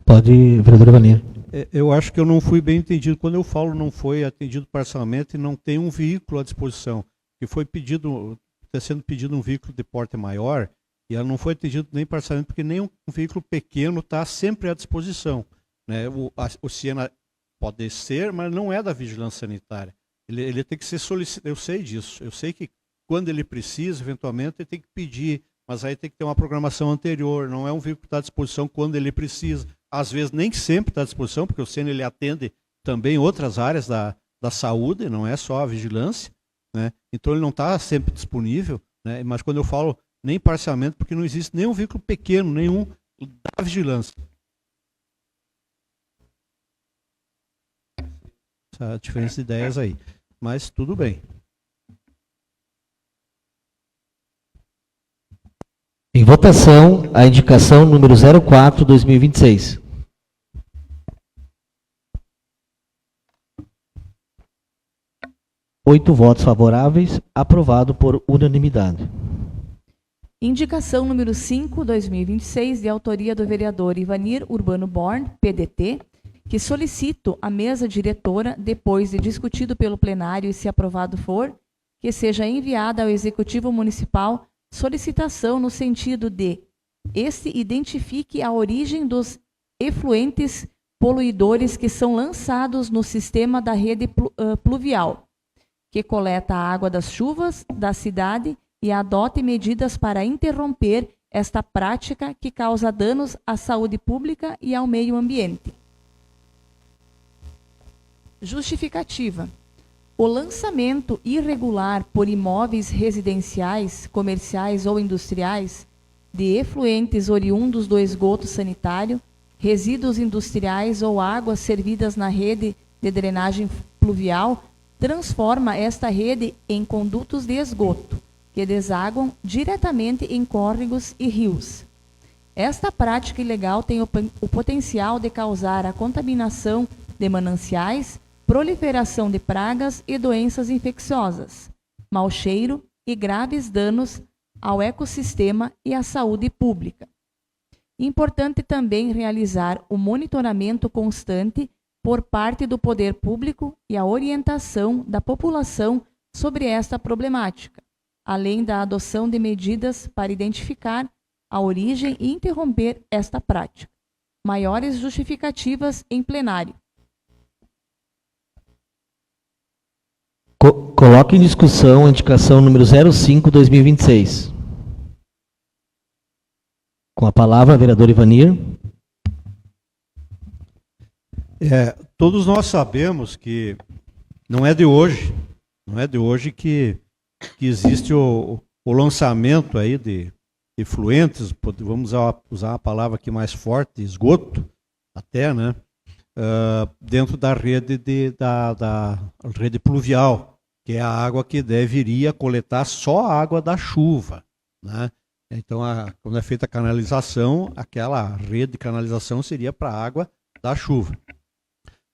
Pode, vereador Ivanir. Eu acho que eu não fui bem entendido. Quando eu falo não foi atendido parcialmente, não tem um veículo à disposição. Que foi pedido, está sendo pedido um veículo de porte maior, e ela não foi atendido nem parcialmente, porque nem um veículo pequeno está sempre à disposição. Né? O Siena pode ser, mas não é da vigilância sanitária. Ele tem que ser solicitado. Eu sei disso. Eu sei que quando ele precisa, eventualmente, ele tem que pedir, mas aí tem que ter uma programação anterior. Não é um veículo que está à disposição quando ele precisa. Às vezes nem sempre está à disposição, porque o Siena ele atende também outras áreas da saúde, não é só a vigilância, né? Então ele não está sempre disponível, né? Mas quando eu falo nem parcialmente, porque não existe nenhum veículo pequeno, nenhum da vigilância. Essa diferença de ideias aí. Mas tudo bem. Em votação, a indicação número 04/2026. Oito votos favoráveis, aprovado por unanimidade. Indicação número 5/2026, de autoria do vereador Ivanir Urbano Born, PDT, que solicito à mesa diretora, depois de discutido pelo plenário e se aprovado for, que seja enviada ao Executivo Municipal solicitação no sentido de este identifique a origem dos efluentes poluidores que são lançados no sistema da rede pluvial, que coleta a água das chuvas da cidade e adote medidas para interromper esta prática que causa danos à saúde pública e ao meio ambiente. Justificativa. O lançamento irregular por imóveis residenciais, comerciais ou industriais de efluentes oriundos do esgoto sanitário, resíduos industriais ou águas servidas na rede de drenagem pluvial transforma esta rede em condutos de esgoto, que desaguam diretamente em córregos e rios. Esta prática ilegal tem o potencial de causar a contaminação de mananciais, proliferação de pragas e doenças infecciosas, mau cheiro e graves danos ao ecossistema e à saúde pública. Importante também realizar o monitoramento constante por parte do poder público e a orientação da população sobre esta problemática, além da adoção de medidas para identificar a origem e interromper esta prática. Maiores justificativas em plenário. Coloque em discussão a indicação número 05/2026. Com a palavra, vereador Ivanir. Todos nós sabemos que não é de hoje que existe o lançamento aí de efluentes, vamos usar a palavra aqui mais forte, esgoto, até, né? Dentro da rede da rede pluvial, que é a água que deveria coletar só a água da chuva, né? Então, quando é feita a canalização, aquela rede de canalização seria para a água da chuva.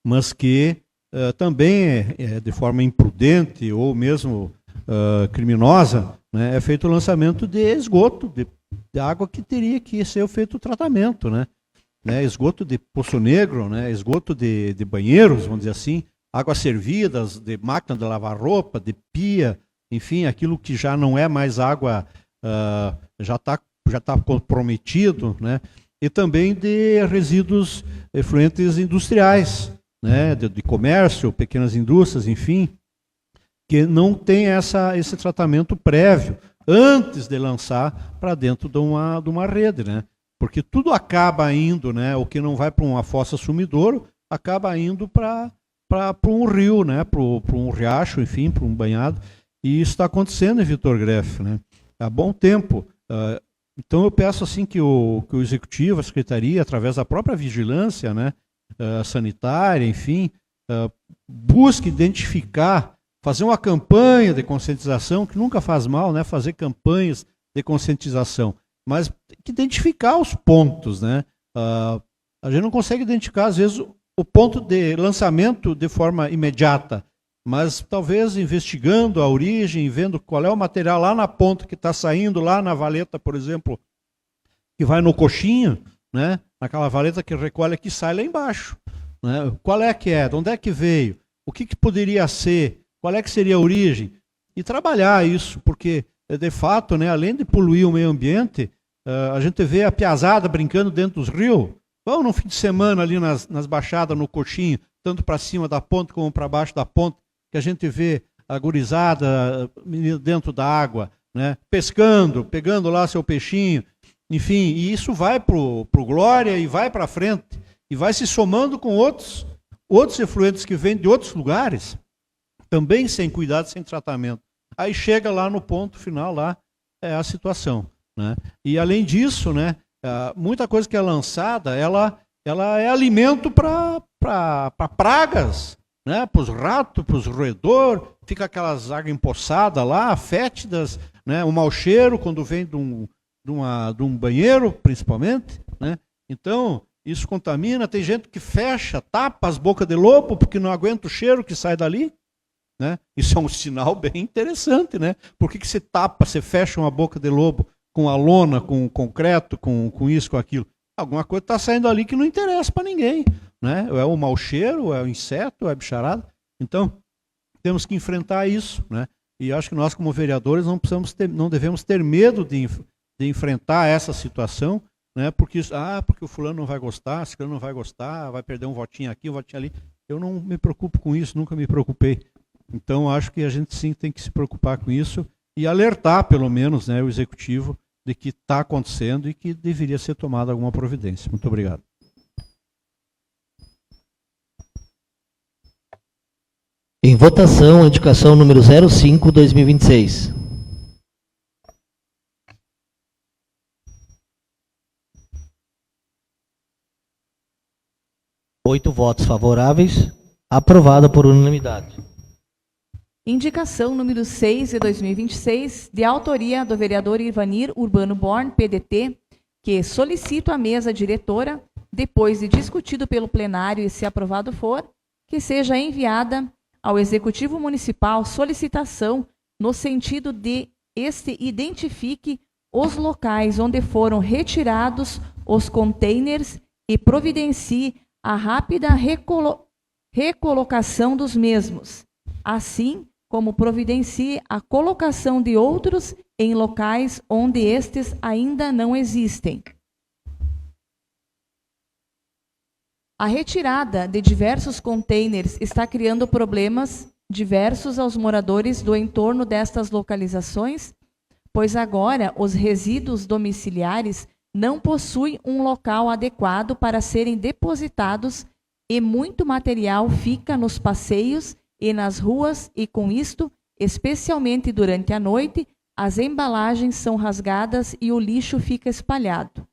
Mas que também de forma imprudente ou mesmo criminosa, né, é feito o lançamento de esgoto, de água que teria que ser feito o tratamento, né? Esgoto de Poço Negro, né? Esgoto de banheiros, vamos dizer assim, águas servidas, de máquina de lavar roupa, de pia, enfim, aquilo que já não é mais água, já está comprometido, né? E também de resíduos efluentes industriais, né? De comércio, pequenas indústrias, enfim, que não tem esse tratamento prévio antes de lançar para dentro de uma rede, né? Porque tudo acaba indo, né? O que não vai para uma fossa sumidouro acaba indo para um rio, né? Para um riacho, enfim, para um banhado. E isso está acontecendo em Vitor Greff, né? Há bom tempo. Então eu peço assim que o executivo, a secretaria, através da própria vigilância, né? Sanitária, enfim, busque identificar, fazer uma campanha de conscientização, que nunca faz mal, né, fazer campanhas de conscientização, mas tem que identificar os pontos, né? A gente não consegue identificar, às vezes, o ponto de lançamento de forma imediata, mas talvez investigando a origem, vendo qual é o material lá na ponta que está saindo, lá na valeta, por exemplo, que vai no coxinho, né? Naquela valeta que recolhe aqui, sai lá embaixo. Né? Qual é que é? De onde é que veio? O que poderia ser? Qual é que seria a origem? E trabalhar isso, porque, de fato, né, além de poluir o meio ambiente, a gente vê a piazada brincando dentro dos rios. Vão no fim de semana ali nas baixadas, no coxinho, tanto para cima da ponte como para baixo da ponte, que a gente vê a gurizada dentro da água, né, pescando, pegando lá seu peixinho, enfim, e isso vai pro Glória e vai para frente, e vai se somando com outros efluentes que vêm de outros lugares, também sem cuidado, sem tratamento. Aí chega lá no ponto final, lá é a situação. Né? E além disso, né, muita coisa que é lançada, ela é alimento para pragas, né, para os ratos, para os roedores, fica aquelas águas empoçadas lá, fétidas, né, o mau cheiro quando vem de um banheiro, principalmente. Né? Então, isso contamina. Tem gente que fecha, tapa as bocas de lobo porque não aguenta o cheiro que sai dali. Né? Isso é um sinal bem interessante. Né? Por que você tapa, você fecha uma boca de lobo com a lona, com concreto, com isso, com aquilo? Alguma coisa está saindo ali que não interessa para ninguém. Né? É o mau cheiro, é o inseto, é a bicharada. Então, temos que enfrentar isso. Né? E acho que nós, como vereadores, não devemos ter medo de enfrentar essa situação, né? Porque o fulano não vai gostar, esse fulano não vai gostar, vai perder um votinho aqui, um votinho ali. Eu não me preocupo com isso, nunca me preocupei. Então, acho que a gente sim tem que se preocupar com isso e alertar, pelo menos, né, o executivo de que está acontecendo e que deveria ser tomada alguma providência. Muito obrigado. Em votação, a indicação número 05/2026. Oito votos favoráveis, aprovada por unanimidade. Indicação número 6 de 2026, de autoria do vereador Ivanir Urbano Born, PDT, que solicito à mesa diretora, depois de discutido pelo plenário e se aprovado for, que seja enviada ao Executivo Municipal solicitação no sentido de este identifique os locais onde foram retirados os containers e providencie a rápida recolocação dos mesmos, assim como providencie a colocação de outros em locais onde estes ainda não existem. A retirada de diversos containers está criando problemas diversos aos moradores do entorno destas localizações, pois agora os resíduos domiciliares não possuem um local adequado para serem depositados e muito material fica nos passeios e nas ruas e, com isto, especialmente durante a noite, as embalagens são rasgadas e o lixo fica espalhado.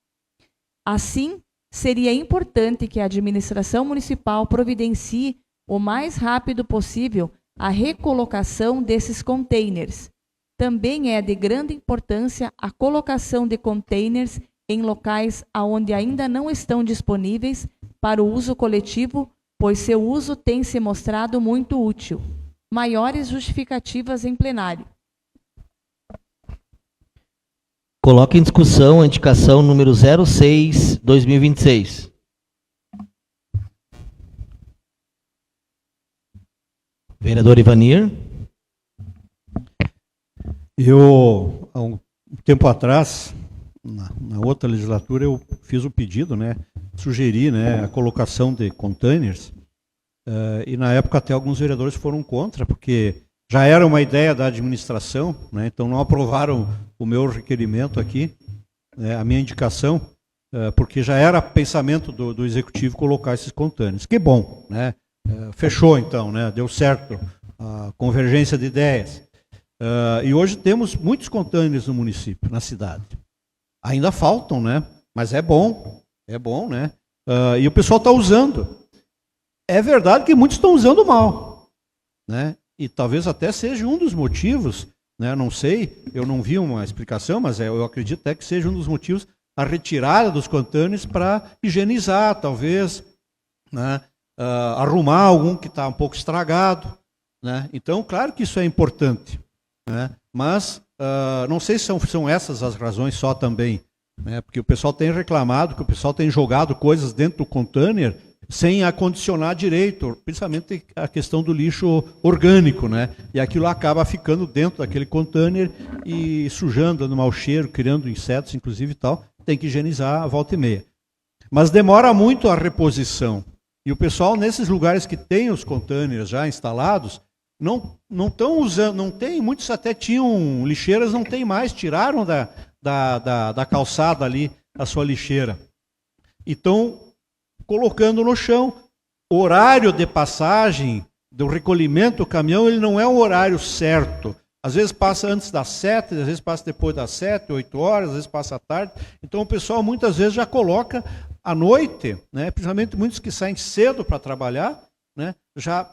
Assim, seria importante que a administração municipal providencie o mais rápido possível a recolocação desses containers. Também é de grande importância a colocação de containers em locais onde ainda não estão disponíveis para o uso coletivo, pois seu uso tem se mostrado muito útil. Maiores justificativas em plenário. Coloque em discussão a indicação número 06/2026. Vereador Ivanir. Eu, há um tempo atrás, na outra legislatura, eu fiz o pedido, né, sugeri, né, a colocação de containers, e na época até alguns vereadores foram contra, porque já era uma ideia da administração, né, então não aprovaram o meu requerimento aqui, a minha indicação, porque já era pensamento do executivo colocar esses containers. Que bom, né? Fechou então, né? Deu certo a convergência de ideias. E hoje temos muitos containers no município, na cidade. Ainda faltam, né? Mas é bom, né? E o pessoal está usando. é verdade que muitos estão usando mal, né? E talvez até seja um dos motivos, né? Não sei, eu não vi uma explicação, mas eu acredito até que seja um dos motivos a retirada dos contêineres para higienizar, talvez, né? Arrumar algum que está um pouco estragado, né? Então, claro que isso é importante, né? Mas não sei se são essas as razões só também, né? Porque o pessoal tem reclamado que o pessoal tem jogado coisas dentro do container sem acondicionar direito, principalmente a questão do lixo orgânico, né? E aquilo acaba ficando dentro daquele container e sujando, dando mau cheiro, criando insetos, inclusive e tal. Tem que higienizar a volta e meia. Mas demora muito a reposição. E o pessoal, nesses lugares que tem os containers já instalados, não estão usando, não tem, muitos até tinham lixeiras, não tem mais, tiraram da calçada ali a sua lixeira. E estão colocando no chão. O horário de passagem do recolhimento do caminhão, ele não é um horário certo. Às vezes passa antes das 7, às vezes passa depois das 7, 8 horas, às vezes passa à tarde. Então o pessoal muitas vezes já coloca à noite, né, principalmente muitos que saem cedo para trabalhar, né, já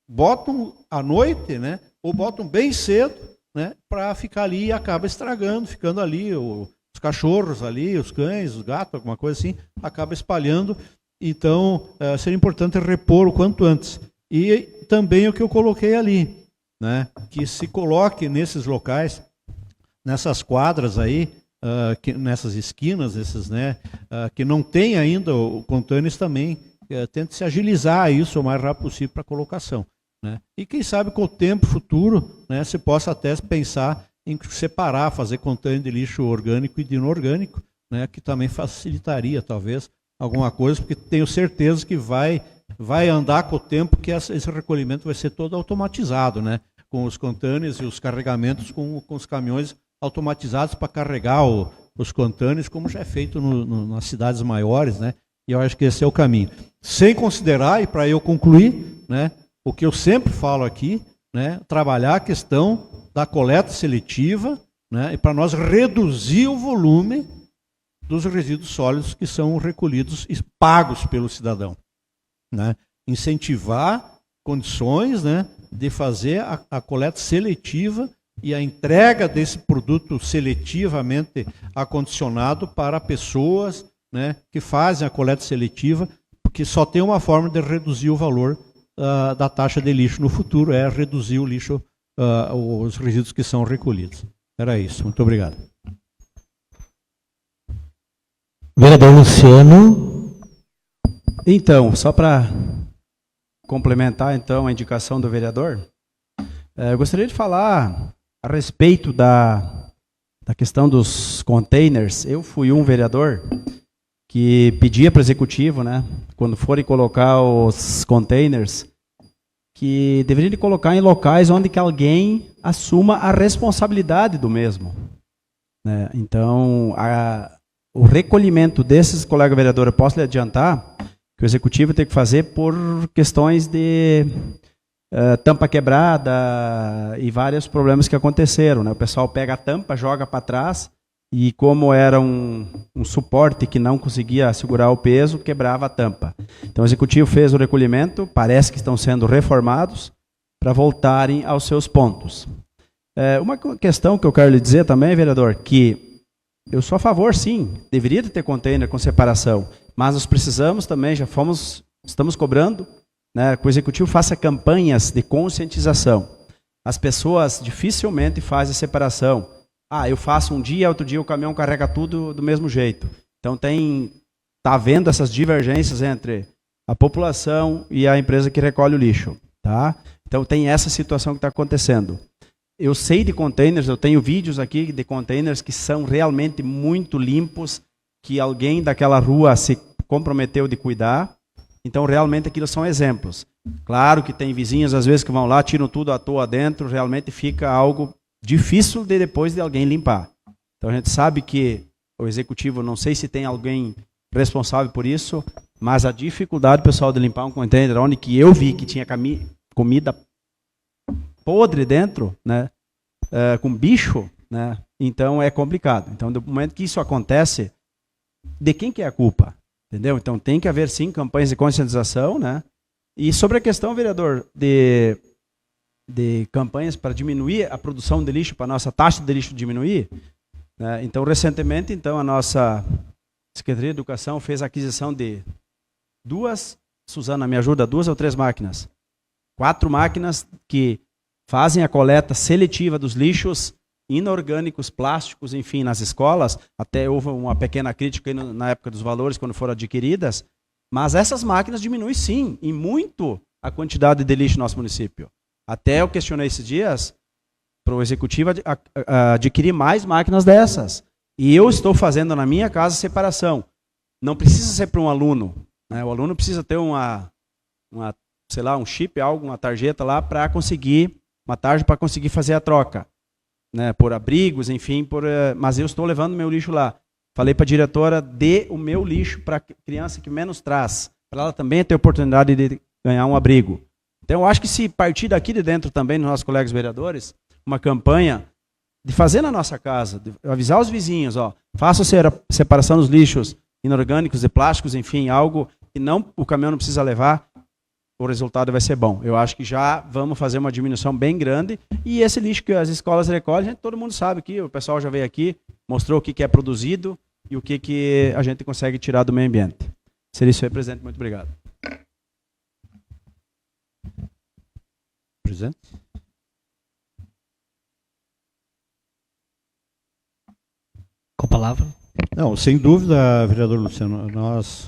botam à noite, né, ou botam bem cedo, né, para ficar ali e acaba estragando, ficando ali os cachorros ali, os cães, os gatos, alguma coisa assim, acaba espalhando. Então, seria importante repor o quanto antes. E também o que eu coloquei ali, né, que se coloque nesses locais, nessas quadras aí, nessas esquinas, né, que não tem ainda o containers também, tente se agilizar isso o mais rápido possível para a colocação, né? E quem sabe com o tempo futuro, né, se possa até pensar em separar, fazer container de lixo orgânico e de inorgânico, né, que também facilitaria talvez alguma coisa, porque tenho certeza que vai andar com o tempo, que esse recolhimento vai ser todo automatizado, né? Com os containers e os carregamentos com os caminhões automatizados para carregar os containers, como já é feito nas cidades maiores, né? E eu acho que esse é o caminho. Sem considerar, e para eu concluir, né, o que eu sempre falo aqui, né, trabalhar a questão da coleta seletiva, né, e para nós reduzir o volume dos resíduos sólidos que são recolhidos e pagos pelo cidadão, né? Incentivar condições, né, de fazer a coleta seletiva e a entrega desse produto seletivamente acondicionado para pessoas, né, que fazem a coleta seletiva, porque só tem uma forma de reduzir o valor da taxa de lixo no futuro, é reduzir o lixo, os resíduos que são recolhidos. Era isso. Muito obrigado. Vereador Luciano. Então, só para complementar então a indicação do vereador, eu gostaria de falar a respeito da questão dos containers. Eu fui um vereador que pedia para o executivo, né, quando forem colocar os containers, que deveriam colocar em locais onde que alguém assuma a responsabilidade do mesmo, né? Então, o recolhimento desses, colega vereador, eu posso lhe adiantar que o executivo tem que fazer por questões de tampa quebrada e vários problemas que aconteceram, né? O pessoal pega a tampa, joga para trás e, como era um suporte que não conseguia segurar o peso, quebrava a tampa. Então o executivo fez o recolhimento, parece que estão sendo reformados para voltarem aos seus pontos. Uma questão que eu quero lhe dizer também, vereador, que eu sou a favor, sim, deveria ter container com separação, mas nós precisamos também, estamos cobrando, né, que o executivo faça campanhas de conscientização. As pessoas dificilmente fazem separação. Eu faço um dia, outro dia o caminhão carrega tudo do mesmo jeito. Então está havendo essas divergências entre a população e a empresa que recolhe o lixo, tá? Então tem essa situação que está acontecendo. Eu sei de containers, eu tenho vídeos aqui de containers que são realmente muito limpos, que alguém daquela rua se comprometeu de cuidar. Então realmente aquilo são exemplos. Claro que tem vizinhos às vezes que vão lá, tiram tudo à toa dentro, realmente fica algo difícil de depois de alguém limpar. Então a gente sabe que o executivo, não sei se tem alguém responsável por isso, mas a dificuldade, pessoal, de limpar um container onde que eu vi que tinha comida podre dentro, né, com bicho, né, então é complicado. Então, do momento que isso acontece, de quem que é a culpa? Entendeu? Então tem que haver sim campanhas de conscientização, né, E sobre a questão, vereador, de campanhas para diminuir a produção de lixo, para a nossa taxa de lixo diminuir, né? Então, recentemente, então, a nossa Secretaria de Educação fez a aquisição de 2, Suzana, me ajuda, 2 ou 3 máquinas? 4 máquinas que fazem a coleta seletiva dos lixos inorgânicos, plásticos, enfim, nas escolas. Até houve uma pequena crítica aí na época dos valores, quando foram adquiridas. Mas essas máquinas diminuem, sim, e muito a quantidade de lixo no nosso município. Até eu questionei esses dias para o executivo adquirir mais máquinas dessas. E eu estou fazendo na minha casa separação. Não precisa ser para um aluno, né? O aluno precisa ter sei lá, um chip, uma tarjeta lá para conseguir, uma tarja para conseguir fazer a troca, né? Por abrigos, enfim, mas eu estou levando meu lixo lá. Falei para a diretora, dê o meu lixo para a criança que menos traz, para ela também ter oportunidade de ganhar um abrigo. Então, eu acho que se partir daqui de dentro também, nos nossos colegas vereadores, uma campanha de fazer na nossa casa, de avisar os vizinhos, faça a separação dos lixos inorgânicos e plásticos, enfim, algo que o caminhão não precisa levar, o resultado vai ser bom. Eu acho que já vamos fazer uma diminuição bem grande, e esse lixo que as escolas recolhem, todo mundo sabe que o pessoal já veio aqui, mostrou o que é produzido e o que a gente consegue tirar do meio ambiente. Seria isso aí, presidente. Muito obrigado. Presidente? Com a palavra. Não, sem dúvida, vereador Luciano, nós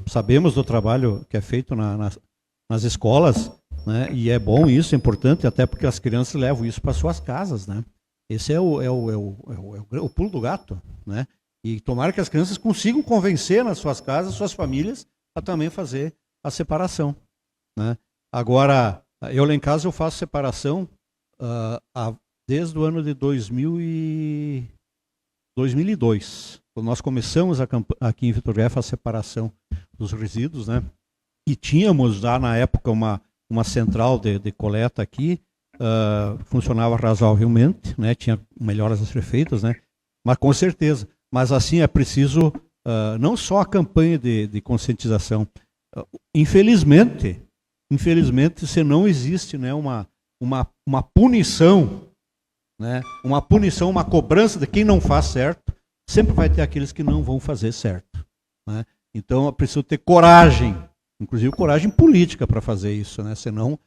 sabemos do trabalho que é feito nas escolas, né? E é bom isso, é importante, até porque as crianças levam isso para suas casas, né? Esse é o pulo do gato, né? E tomara que as crianças consigam convencer nas suas casas, suas famílias, a também fazer a separação, né? Agora, eu lá em casa eu faço separação desde o ano de 2002, quando nós começamos aqui em Vitor Grefe a separação dos resíduos, né? E tínhamos já na época uma central de coleta aqui, funcionava razoavelmente, né? Tinha melhoras a ser feitas, né? Mas com certeza. Mas assim é preciso não só a campanha de conscientização. Infelizmente, se não existe, né, uma punição, né? Uma punição, uma cobrança de quem não faz certo, sempre vai ter aqueles que não vão fazer certo, né? Então é preciso ter coragem, inclusive coragem política para fazer isso, né? Senão,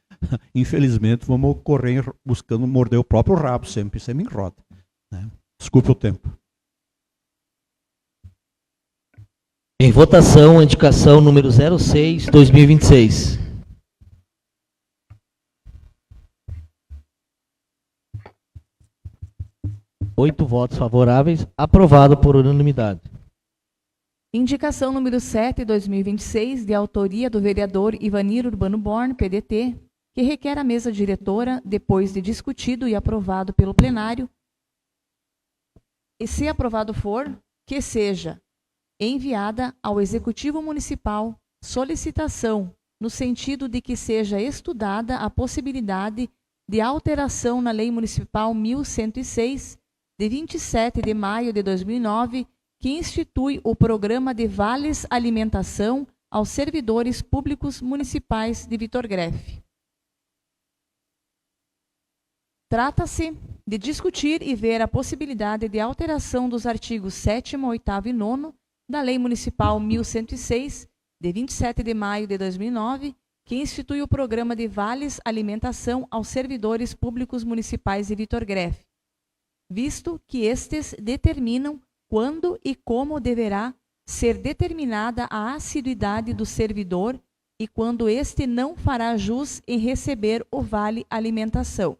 infelizmente, vamos correr buscando morder o próprio rabo sempre em roda, né? Desculpe o tempo. Em votação, a indicação número 06/2026. Oito votos favoráveis, aprovado por unanimidade. Indicação número 7/2026, de autoria do vereador Ivanir Urbano Born, PDT, que requer à mesa diretora, depois de discutido e aprovado pelo plenário, e se aprovado for, que seja enviada ao Executivo Municipal solicitação no sentido de que seja estudada a possibilidade de alteração na Lei Municipal 1106, de 27 de maio de 2009, que institui o Programa de Vales Alimentação aos servidores públicos municipais de Vitor Grefe. Trata-se de discutir e ver a possibilidade de alteração dos artigos 7º, 8º e 9º da Lei Municipal 1106, de 27 de maio de 2009, que institui o Programa de Vales Alimentação aos servidores públicos municipais de Vitor Grefe, visto que estes determinam quando e como deverá ser determinada a assiduidade do servidor e quando este não fará jus em receber o vale alimentação.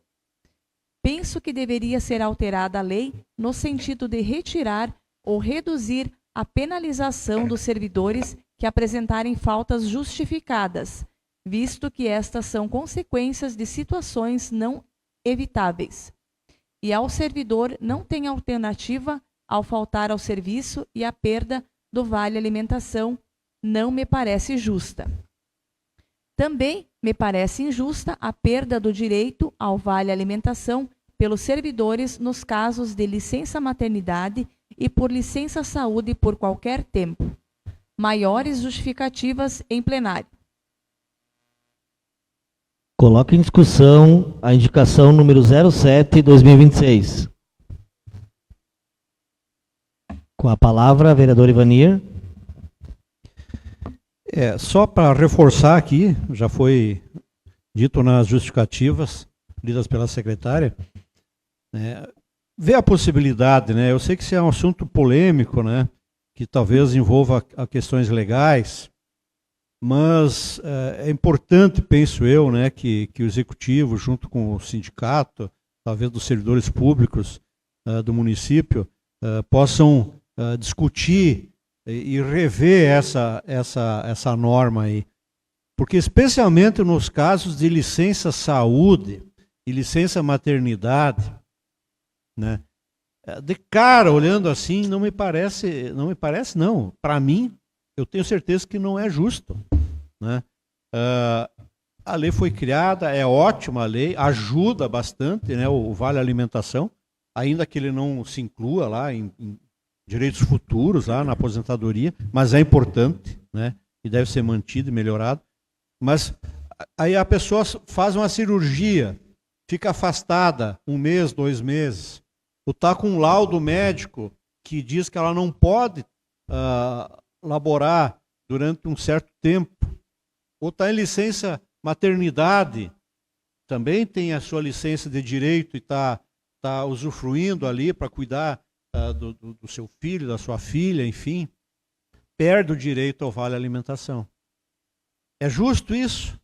Penso que deveria ser alterada a lei no sentido de retirar ou reduzir a penalização dos servidores que apresentarem faltas justificadas, visto que estas são consequências de situações não evitáveis. E ao servidor não tem alternativa ao faltar ao serviço, e a perda do vale alimentação não me parece justa. Também me parece injusta a perda do direito ao vale alimentação pelos servidores nos casos de licença maternidade e por licença saúde por qualquer tempo. Maiores justificativas em plenário. Coloca em discussão a indicação número 07/2026. Com a palavra, a vereadora Ivanir. Só para reforçar aqui, já foi dito nas justificativas lidas pela secretária, ver a possibilidade, né? Eu sei que isso é um assunto polêmico, né? Que talvez envolva a questões legais, mas é importante, penso eu, né, que o executivo, junto com o sindicato, talvez dos servidores públicos do município, possam discutir e rever essa norma aí. Porque especialmente nos casos de licença saúde e licença maternidade, né, de cara, olhando assim, não me parece não. Para mim, eu tenho certeza que não é justo, né? A lei foi criada, é ótima a lei, ajuda bastante, né, o Vale Alimentação, ainda que ele não se inclua lá em direitos futuros, lá na aposentadoria, mas é importante, né, e deve ser mantido e melhorado. Mas aí a pessoa faz uma cirurgia, fica afastada 1 mês, 2 meses, ou está com um laudo médico que diz que ela não pode laborar durante um certo tempo, ou está em licença maternidade, também tem a sua licença de direito e está usufruindo ali para cuidar do seu filho, da sua filha, enfim, perde o direito ao Vale Alimentação. É justo isso?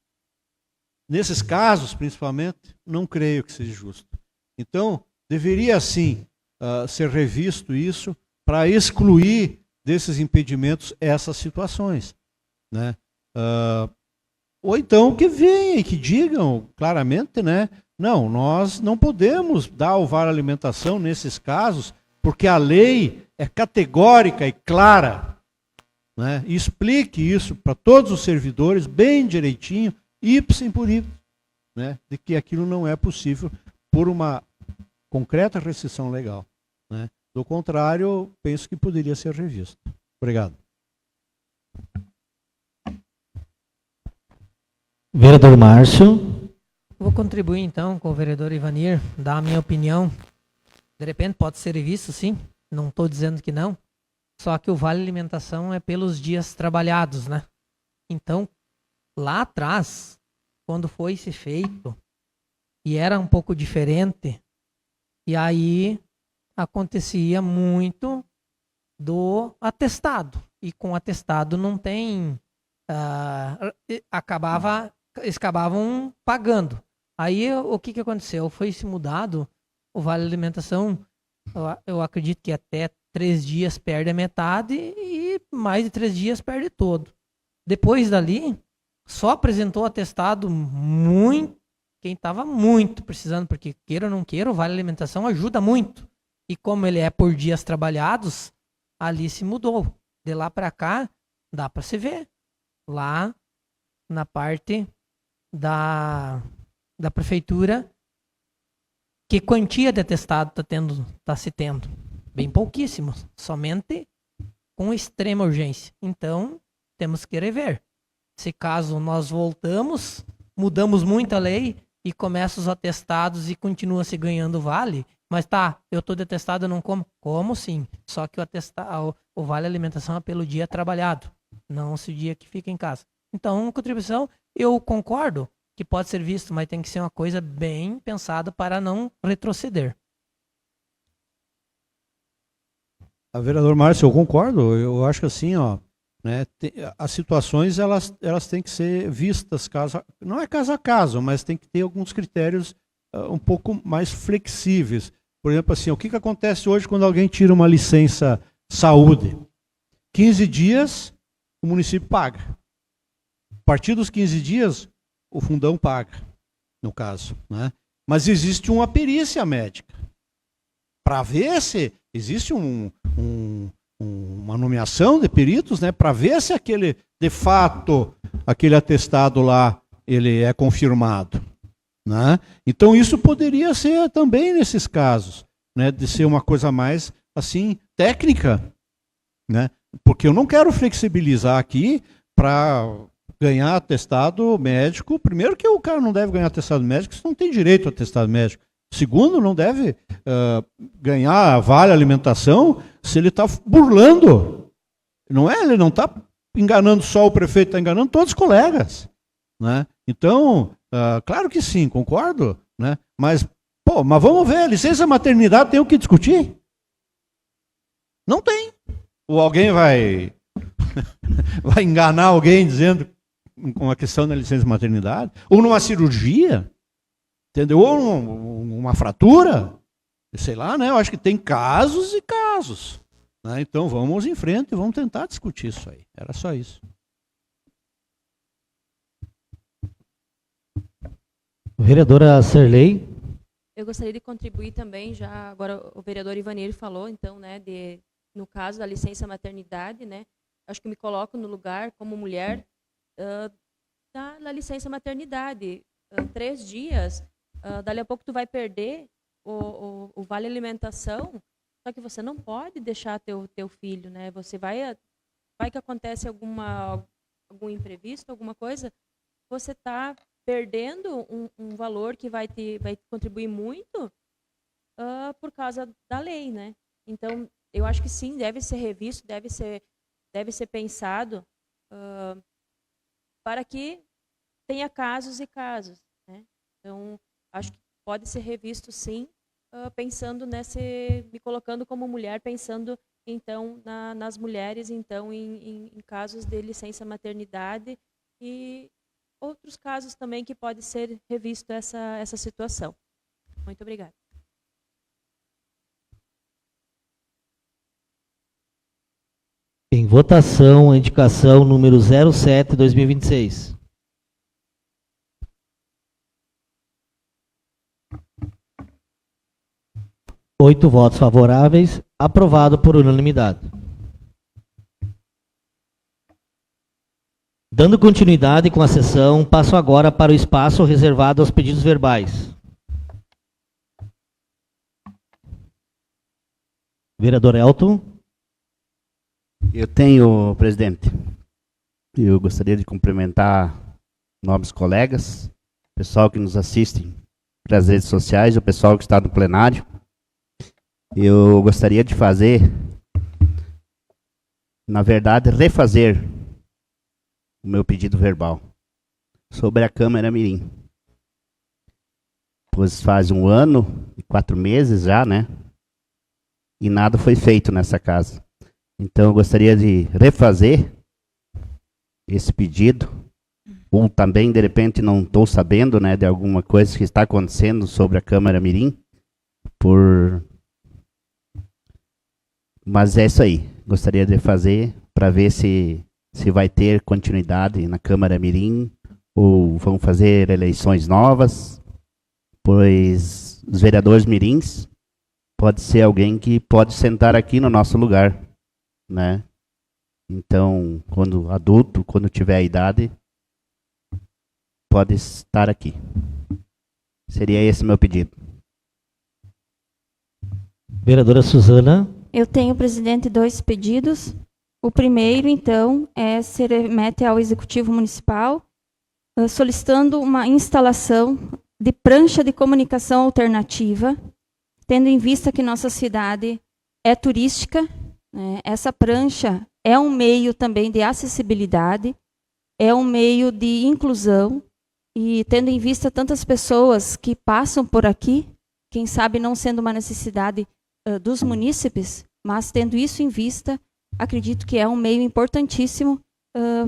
Nesses casos, principalmente, não creio que seja justo. Então, deveria sim ser revisto isso para excluir desses impedimentos essas situações, né? Ou então que venham e que digam claramente, né? Não, nós não podemos dar o Vale Alimentação nesses casos, porque a lei é categórica e clara, né? E explique isso para todos os servidores bem direitinho, ipsim por ipsim, né? De que aquilo não é possível por uma concreta restrição legal, né? Do contrário, penso que poderia ser revisto. Obrigado. Vereador Márcio. Vou contribuir então com o vereador Ivanir, dar a minha opinião. De repente pode ser visto, sim, não estou dizendo que não, só que o Vale Alimentação é pelos dias trabalhados, né? Então, lá atrás, quando foi se feito, e era um pouco diferente, e aí acontecia muito do atestado, e com atestado não tem, eles acabavam pagando. Aí o que aconteceu? Foi se mudado o Vale Alimentação, eu acredito que até 3 dias perde a metade e mais de 3 dias perde todo. Depois dali, só apresentou atestado quem estava muito precisando, porque queira ou não queira, o Vale Alimentação ajuda muito. E como ele é por dias trabalhados, ali se mudou. De lá para cá, dá para se ver. Lá na parte da prefeitura, que quantia de atestado está se tendo? Bem pouquíssimo, somente com extrema urgência. Então, temos que rever. Se caso nós mudamos muito a lei e começa os atestados e continua se ganhando vale, mas eu estou de atestado, eu não como. Como sim, só que o Vale Alimentação é pelo dia trabalhado, não se o dia que fica em casa. Então, contribuição, eu concordo que pode ser visto, mas tem que ser uma coisa bem pensada para não retroceder. Vereador Márcio, eu concordo. Eu acho que assim, né, as situações elas têm que ser vistas não é caso a caso, mas tem que ter alguns critérios um pouco mais flexíveis. Por exemplo, assim, o que acontece hoje quando alguém tira uma licença saúde? 15 dias o município paga. A partir dos 15 dias o fundão paga, no caso, né? Mas existe uma perícia médica para ver se existe uma nomeação de peritos, né, para ver se de fato aquele atestado lá ele é confirmado, né? Então isso poderia ser também nesses casos, né, de ser uma coisa mais assim técnica, né? Porque eu não quero flexibilizar aqui para ganhar atestado médico. Primeiro que o cara não deve ganhar atestado médico, se não tem direito a atestado médico. Segundo, não deve ganhar vale alimentação se ele está burlando. Não é? Ele não está enganando só o prefeito, está enganando todos os colegas. Né? Então, claro que sim, concordo. Né? Mas vamos ver, licença maternidade tem o que discutir? Não tem. Ou alguém vai enganar alguém dizendo com a questão da licença maternidade? Ou numa cirurgia? Entendeu? Ou uma fratura? Sei lá, né? Eu acho que tem casos e casos. Né? Então vamos em frente e vamos tentar discutir isso aí. Era só isso. Vereadora Serlei. Eu gostaria de contribuir também, já agora o vereador Ivanir falou, então, né, no caso da licença maternidade, né, acho que me coloco no lugar como mulher da licença maternidade. 3 dias, dali a pouco tu vai perder o vale alimentação, só que você não pode deixar teu filho, né? Você vai que acontece algum imprevisto, alguma coisa, você está perdendo um valor que vai contribuir muito por causa da lei, né? Então, eu acho que sim, deve ser revisto, deve ser pensado para que tenha casos e casos, né? Então, acho que pode ser revisto sim, pensando me colocando como mulher, pensando então nas mulheres, então em casos de licença maternidade e outros casos também que pode ser revisto essa situação. Muito obrigada. Em votação, a indicação número 07/2026. Oito votos favoráveis, aprovado por unanimidade. Dando continuidade com a sessão, passo agora para o espaço reservado aos pedidos verbais. Vereador Elton. Eu tenho, presidente, eu gostaria de cumprimentar nobres colegas, pessoal que nos assiste pelas redes sociais, o pessoal que está no plenário. Eu gostaria de fazer, na verdade, refazer o meu pedido verbal sobre a Câmara Mirim. Pois faz 1 ano e 4 meses já, né? E nada foi feito nessa casa. Então eu gostaria de refazer esse pedido. Ou também, de repente, não estou sabendo, né, de alguma coisa que está acontecendo sobre a Câmara Mirim. Mas é isso aí. Gostaria de fazer para ver se vai ter continuidade na Câmara Mirim ou vão fazer eleições novas, pois os vereadores mirins pode ser alguém que pode sentar aqui no nosso lugar, né? Então, quando adulto, quando tiver a idade, pode estar aqui. Seria esse meu pedido. Vereadora Suzana. Eu tenho, presidente, 2 pedidos. O primeiro, então, se remete ao Executivo Municipal, solicitando uma instalação de prancha de comunicação alternativa, tendo em vista que nossa cidade é turística, né? Essa prancha é um meio também de acessibilidade, é um meio de inclusão, e tendo em vista tantas pessoas que passam por aqui, quem sabe não sendo uma necessidade dos munícipes, mas tendo isso em vista, acredito que é um meio importantíssimo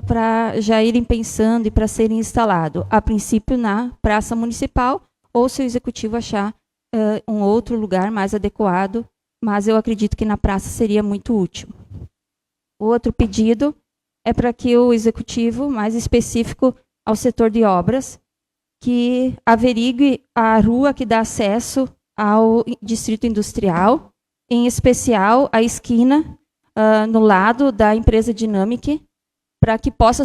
para já irem pensando e para serem instalado, a princípio na Praça Municipal, ou se o Executivo achar um outro lugar mais adequado, mas eu acredito que na praça seria muito útil. O outro pedido é para que o Executivo, mais específico ao setor de obras, que averigue a rua que dá acesso ao Distrito Industrial, em especial a esquina no lado da empresa Dinamic, para que possa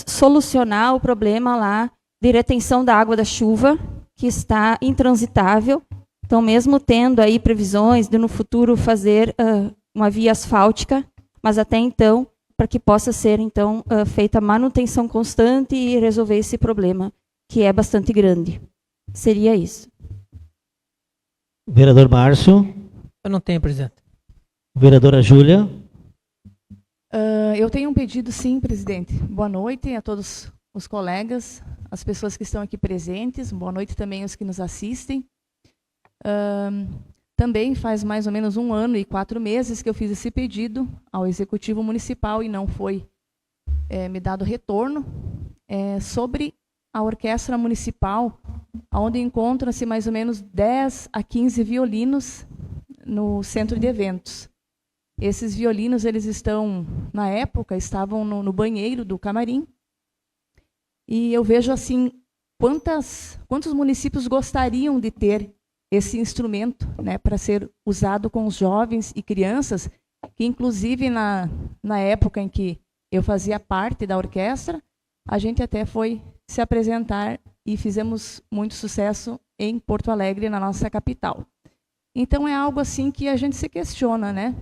solucionar o problema lá de retenção da água da chuva, que está intransitável. Então, mesmo tendo aí previsões de no futuro fazer uma via asfáltica, mas até então para que possa ser, então, feita a manutenção constante e resolver esse problema, que é bastante grande. Seria isso. Vereador Márcio. Eu não tenho, presidente. Vereadora Júlia. Eu tenho um pedido, sim, presidente. Boa noite a todos os colegas, as pessoas que estão aqui presentes. Boa noite também aos que nos assistem. Também faz mais ou menos 1 ano e 4 meses que eu fiz esse pedido ao Executivo Municipal e não foi me dado retorno. Sobre a Orquestra Municipal, onde encontram-se mais ou menos 10 a 15 violinos no centro de eventos. Esses violinos, eles estão, na época, estavam no banheiro do camarim. E eu vejo assim, quantos municípios gostariam de ter esse instrumento, né, para ser usado com os jovens e crianças, que inclusive na época em que eu fazia parte da orquestra, a gente até foi se apresentar e fizemos muito sucesso em Porto Alegre, na nossa capital. Então é algo assim que a gente se questiona, né?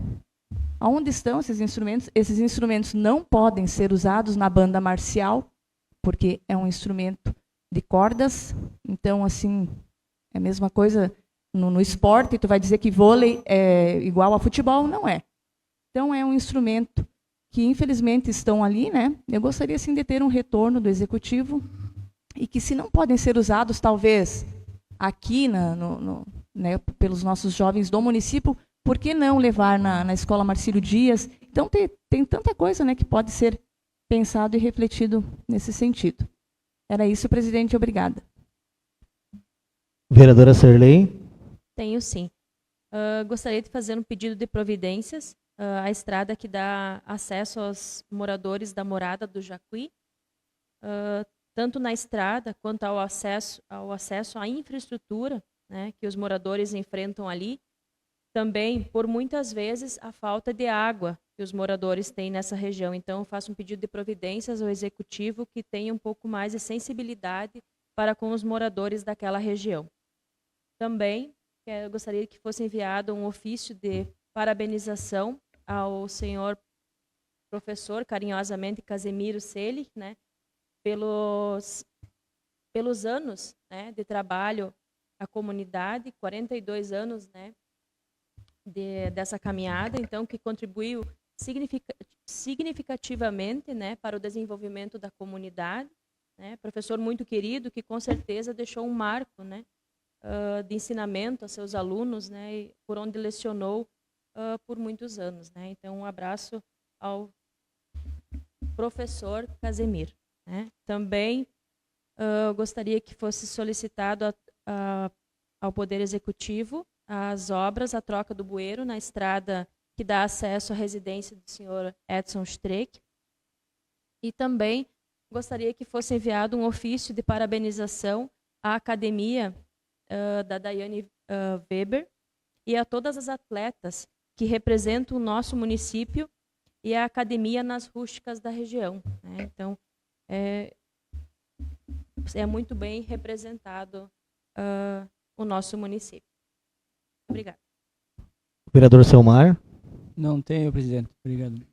Aonde estão esses instrumentos? Esses instrumentos não podem ser usados na banda marcial, porque é um instrumento de cordas. Então, assim, é a mesma coisa no esporte. Tu vai dizer que vôlei é igual a futebol? Não é. Então, é um instrumento que, infelizmente, estão ali, né? Eu gostaria, sim, de ter um retorno do Executivo e que, se não podem ser usados, talvez, aqui, né, pelos nossos jovens do município, por que não levar na Escola Marcílio Dias? Então, tem tanta coisa, né, que pode ser pensado e refletido nesse sentido. Era isso, presidente. Obrigada. Vereadora Serlei. Tenho, sim. Gostaria de fazer um pedido de providências à estrada que dá acesso aos moradores da Morada do Jacuí, tanto na estrada quanto ao acesso à infraestrutura, né, que os moradores enfrentam ali. Também, por muitas vezes, a falta de água que os moradores têm nessa região. Então, eu faço um pedido de providências ao Executivo que tenha um pouco mais de sensibilidade para com os moradores daquela região. Também, eu gostaria que fosse enviado um ofício de parabenização ao senhor professor, carinhosamente, Casemiro Selig, né, pelos anos, né, de trabalho à comunidade, 42 anos, né, dessa caminhada, então, que contribuiu significativamente, né, para o desenvolvimento da comunidade, né, professor muito querido, que com certeza deixou um marco, né, de ensinamento a seus alunos, né, por onde lecionou por muitos anos, né. Então, um abraço ao professor Casemiro, né. Também gostaria que fosse solicitado ao Poder Executivo as obras, a troca do bueiro na estrada que dá acesso à residência do senhor Edson Streck. E também gostaria que fosse enviado um ofício de parabenização à academia da Daiane Weber e a todas as atletas que representam o nosso município e a academia nas rústicas da região, né? Então, é muito bem representado o nosso município. Obrigado. Vereador Selmar. Não tenho, presidente. Obrigado.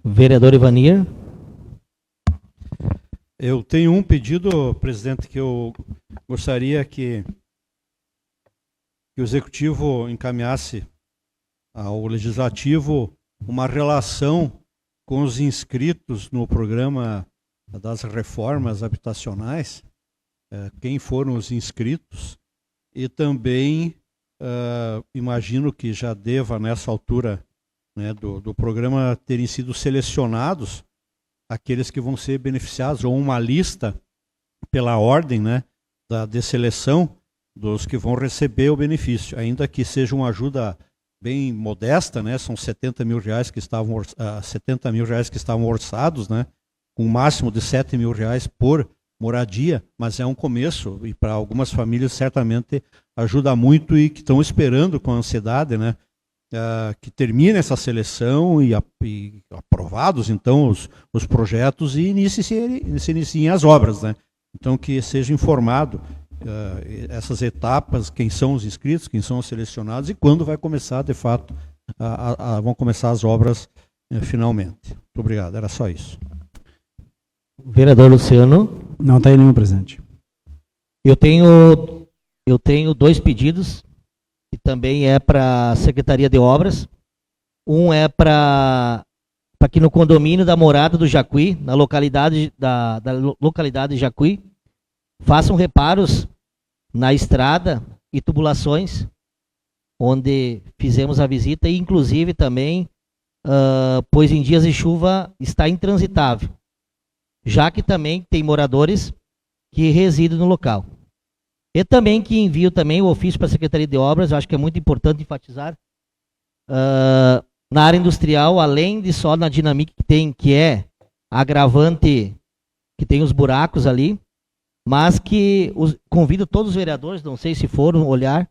Vereador Ivanir. Eu tenho um pedido, presidente, que eu gostaria que o Executivo encaminhasse ao Legislativo uma relação com os inscritos no programa das reformas habitacionais, quem foram os inscritos, e também imagino que já deva, nessa altura, né, do programa, terem sido selecionados aqueles que vão ser beneficiados, ou uma lista pela ordem, né, de seleção dos que vão receber o benefício, ainda que seja uma ajuda bem modesta, né, são 70 mil reais que estavam, 70 mil reais que estavam orçados, né, com um máximo de 7 mil reais por moradia, mas é um começo, e para algumas famílias certamente ajuda muito e que estão esperando com ansiedade, né, que termine essa seleção e aprovados então os projetos e se iniciem as obras, né. Então que seja informado essas etapas, quem são os inscritos, quem são os selecionados e quando vai começar de fato, vão começar as obras finalmente. Muito Muito obrigado, era só isso. Vereador Luciano. Não tem nenhum, presidente. Eu tenho 2 pedidos, que também é para a Secretaria de Obras. Um é para que no condomínio da Morada do Jacuí, na localidade da localidade de Jacuí, façam reparos na estrada e tubulações, onde fizemos a visita, e inclusive também, pois em dias de chuva está intransitável, já que também tem moradores que residem no local. E também que envio também o ofício para a Secretaria de Obras, eu acho que é muito importante enfatizar, na área industrial, além de só na dinâmica que tem, que é agravante, que tem os buracos ali, mas que convido todos os vereadores, não sei se foram olhar,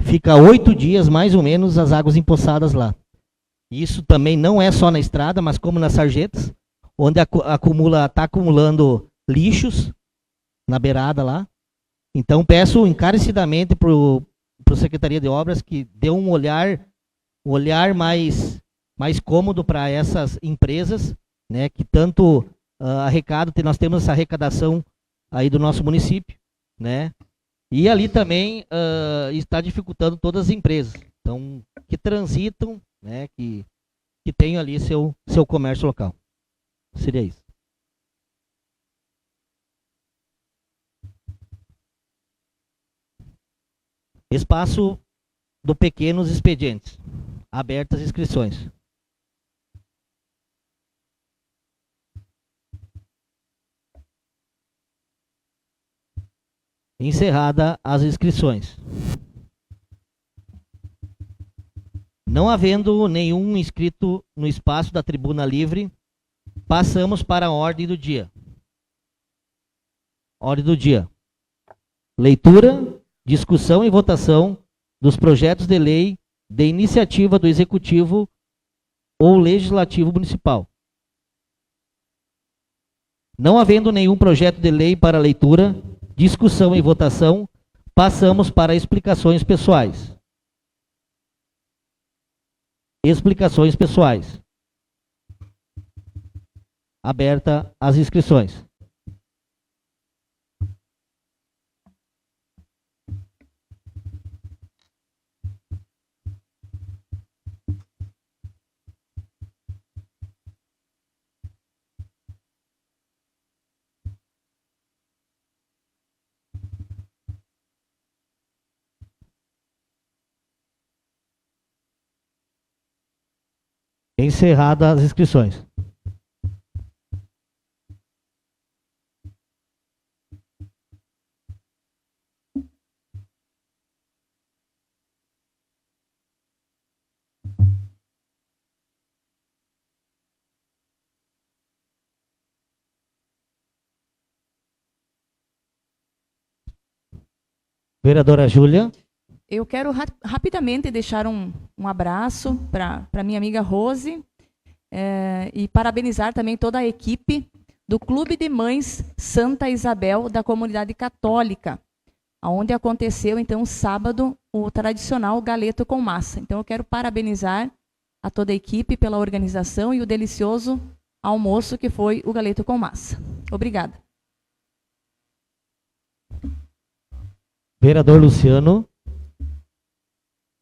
fica 8 dias mais ou menos as águas empoçadas lá. Isso também não é só na estrada, mas como nas sarjetas, onde está acumulando lixos na beirada lá. Então peço encarecidamente para a Secretaria de Obras que dê um olhar mais cômodo para essas empresas, né, que tanto nós temos essa arrecadação aí do nosso município, né, e ali também está dificultando todas as empresas, então, que transitam, né, que tenham ali seu comércio local. Seria isso. Espaço do Pequenos Expedientes. Abertas as inscrições. Encerrada as inscrições. Não havendo nenhum inscrito no espaço da tribuna livre, passamos para a ordem do dia. Ordem do dia. Leitura, discussão e votação dos projetos de lei de iniciativa do Executivo ou Legislativo Municipal. Não havendo nenhum projeto de lei para leitura, discussão e votação, passamos para explicações pessoais. Explicações pessoais. Aberta as inscrições. Encerradas as inscrições. Vereadora Júlia. Eu quero rapidamente deixar um abraço para minha amiga Rose e parabenizar também toda a equipe do Clube de Mães Santa Isabel da Comunidade Católica, onde aconteceu, então, sábado, o tradicional galeto com massa. Então, eu quero parabenizar a toda a equipe pela organização e o delicioso almoço que foi o galeto com massa. Obrigada. Vereador Luciano.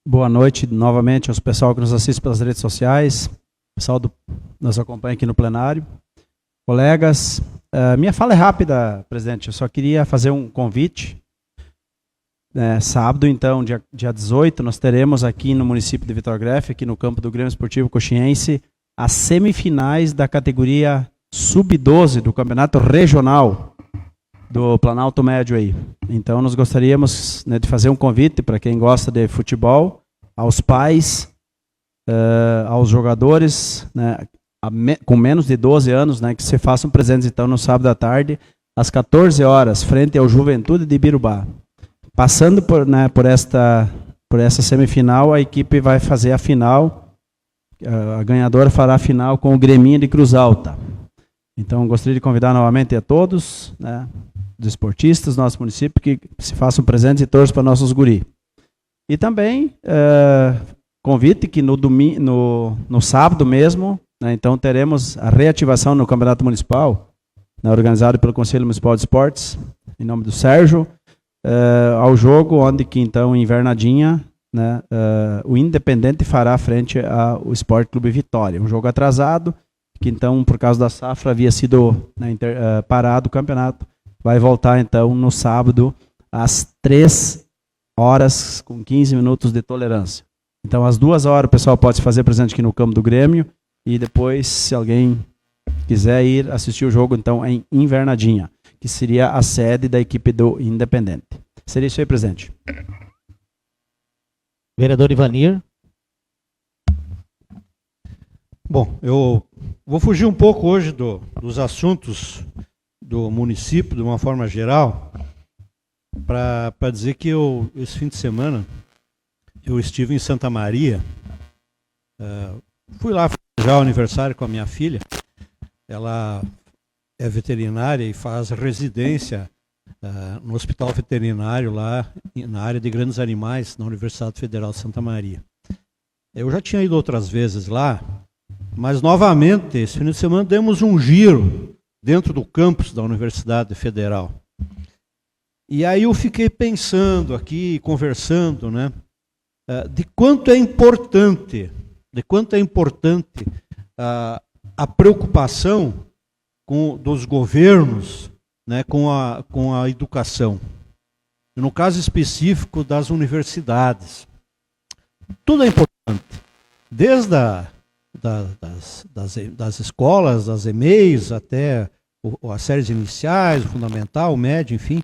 Boa noite novamente aos pessoal que nos assiste pelas redes sociais, pessoal que nos acompanha aqui no plenário, colegas. Minha fala é rápida, presidente, eu só queria fazer um convite. Sábado, então, dia 18, nós teremos aqui no município de Vitor Grefe, aqui no campo do Grêmio Esportivo Coxiense, as semifinais da categoria Sub-12 do Campeonato Regional do Planalto Médio aí. Então, nós gostaríamos, né, de fazer um convite para quem gosta de futebol, aos pais, aos jogadores, né, com menos de 12 anos, né, que se façam presentes, então, no sábado à tarde, às 14 horas, frente ao Juventude de Birubá. Passando por essa semifinal, a equipe vai fazer a final, a ganhadora fará a final com o Greminho de Cruz Alta. Então, gostaria de convidar novamente a todos, né, dos esportistas do nosso município, que se façam presentes e torçam para nossos guri. E também convite que no sábado mesmo, né? Então teremos a reativação no Campeonato Municipal, né, organizado pelo Conselho Municipal de Esportes, em nome do Sérgio, ao jogo onde que então em Invernadinha, né, o Independente fará frente ao Sport Clube Vitória. Um jogo atrasado, que então por causa da safra havia sido, né, parado o campeonato. Vai voltar então no sábado às 3 horas com 15 minutos de tolerância. Então às 2 horas o pessoal pode se fazer presente aqui no campo do Grêmio e depois, se alguém quiser ir assistir o jogo, então em Invernadinha, que seria a sede da equipe do Independente. Seria isso aí, presidente. Vereador Ivanir. Bom, eu vou fugir um pouco hoje dos assuntos do município, de uma forma geral, para dizer que esse fim de semana, eu estive em Santa Maria, fui lá festejar o aniversário com a minha filha. Ela é veterinária e faz residência no hospital veterinário lá na área de grandes animais, na Universidade Federal de Santa Maria. Eu já tinha ido outras vezes lá, mas novamente, esse fim de semana, demos um giro dentro do campus da Universidade Federal. E aí eu fiquei pensando aqui, conversando, né, de quanto é importante a preocupação dos governos, né, com a educação. No caso específico das universidades. Tudo é importante. Desde das escolas, das EMEIs, até as séries iniciais, o fundamental, o médio, enfim.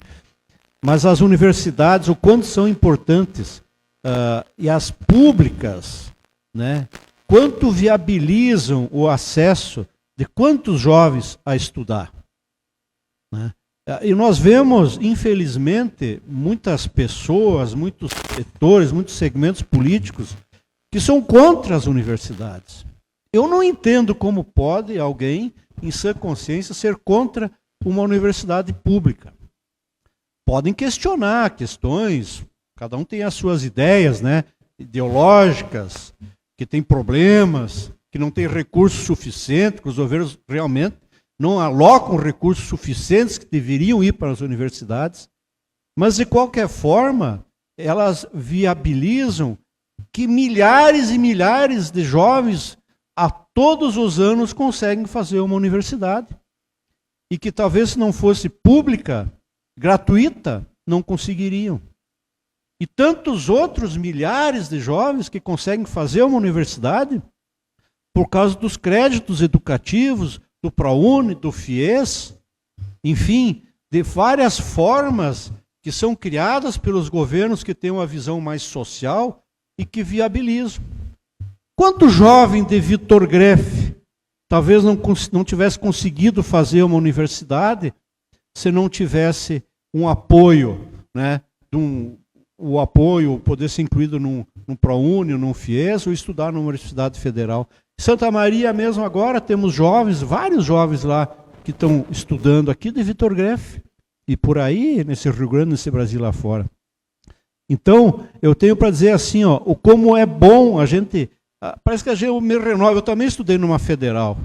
Mas as universidades, o quanto são importantes, e as públicas, né, quanto viabilizam o acesso de quantos jovens a estudar. Né? E nós vemos, infelizmente, muitas pessoas, muitos setores, muitos segmentos políticos que são contra as universidades. Eu não entendo como pode alguém, em sã consciência, ser contra uma universidade pública. Podem questionar questões, cada um tem as suas ideias, né, ideológicas, que tem problemas, que não tem recursos suficientes, que os governos realmente não alocam recursos suficientes que deveriam ir para as universidades, mas de qualquer forma, elas viabilizam que milhares e milhares de jovens a todos os anos conseguem fazer uma universidade. E que talvez se não fosse pública, gratuita, não conseguiriam. E tantos outros milhares de jovens que conseguem fazer uma universidade por causa dos créditos educativos, do ProUni, do FIES, enfim, de várias formas que são criadas pelos governos que têm uma visão mais social e que viabilizam. Quanto jovem de Vitor Greff talvez não tivesse conseguido fazer uma universidade se não tivesse um apoio, né, o apoio, poder ser incluído num ProUni, num FIES, ou estudar na Universidade Federal. Em Santa Maria mesmo agora temos jovens, vários jovens lá que estão estudando aqui de Vitor Greff, e por aí, nesse Rio Grande, nesse Brasil lá fora. Então, eu tenho para dizer assim, ó, o como é bom a gente... Parece que a gente me renova. Eu também estudei numa federal.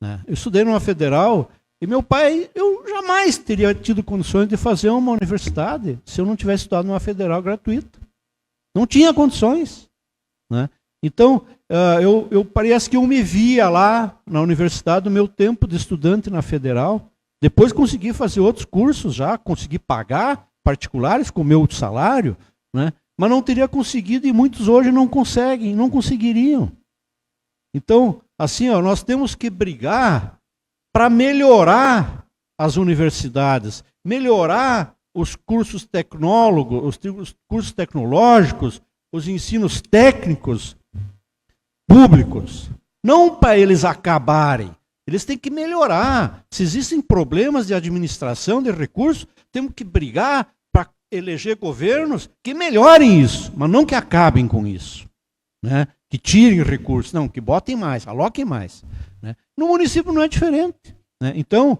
Né? Eu estudei numa federal e meu pai, eu jamais teria tido condições de fazer uma universidade se eu não tivesse estudado numa federal gratuita. Não tinha condições. Né? Então, parece que eu me via lá na universidade, no meu tempo de estudante na federal. Depois consegui fazer outros cursos já, consegui pagar particulares com o meu salário, né? Mas não teria conseguido e muitos hoje não conseguem, não conseguiriam. Então, assim, ó, nós temos que brigar para melhorar as universidades, melhorar os cursos tecnólogos, os cursos tecnológicos, os ensinos técnicos públicos. Não para eles acabarem, eles têm que melhorar. Se existem problemas de administração de recursos, temos que brigar para eleger governos que melhorem isso, mas não que acabem com isso. Né? Que tirem recursos, não, que botem mais, aloquem mais. Né? No município não é diferente. Né? Então,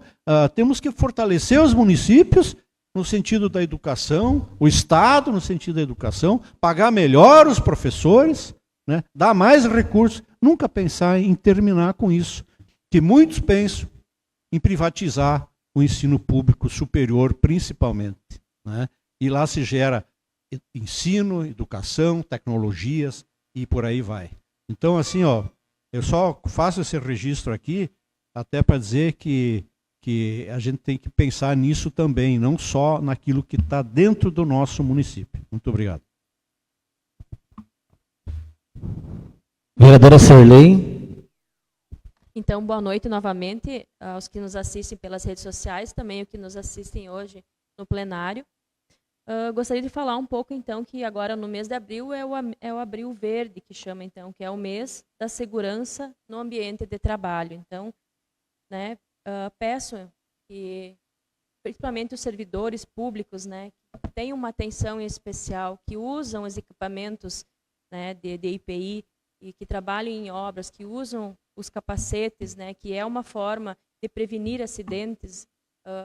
temos que fortalecer os municípios no sentido da educação, o Estado no sentido da educação, pagar melhor os professores, né? Dar mais recursos, nunca pensar em terminar com isso. Que muitos pensam em privatizar o ensino público superior, principalmente, né? E lá se gera ensino, educação, tecnologias e por aí vai. Então, assim, ó, eu só faço esse registro aqui até para dizer que a gente tem que pensar nisso também, não só naquilo que está dentro do nosso município. Muito obrigado. Vereadora Sarley. Então, boa noite novamente aos que nos assistem pelas redes sociais, também os que nos assistem hoje no plenário. Gostaria de falar um pouco, então, que agora no mês de abril é o Abril Verde, que chama, então, que é o mês da segurança no ambiente de trabalho. Então, né, peço que, principalmente os servidores públicos, né, que tenham uma atenção especial, que usam os equipamentos, né, de IPI e que trabalham em obras, que usam os capacetes, né, que é uma forma de prevenir acidentes.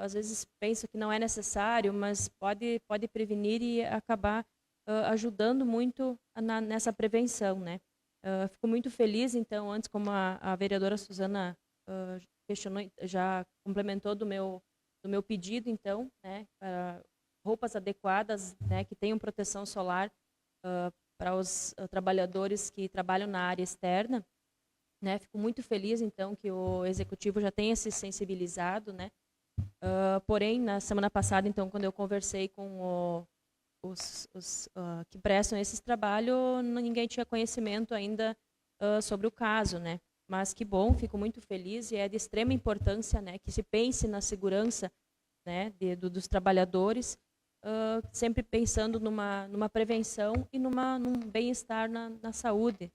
Às vezes penso que não é necessário, mas pode prevenir e acabar ajudando muito nessa prevenção, né? Fico muito feliz, então, antes, como a vereadora Suzana questionou, já complementou do meu pedido, então, né, para roupas adequadas, né, que tenham proteção solar para os trabalhadores que trabalham na área externa, né? Fico muito feliz, então, que o executivo já tenha se sensibilizado, né? Porém, na semana passada, então, quando eu conversei com os que prestam esses trabalhos, ninguém tinha conhecimento ainda sobre o caso, né? Mas que bom, fico muito feliz e é de extrema importância, né, que se pense na segurança, né, dos trabalhadores, sempre pensando numa prevenção e num bem-estar na saúde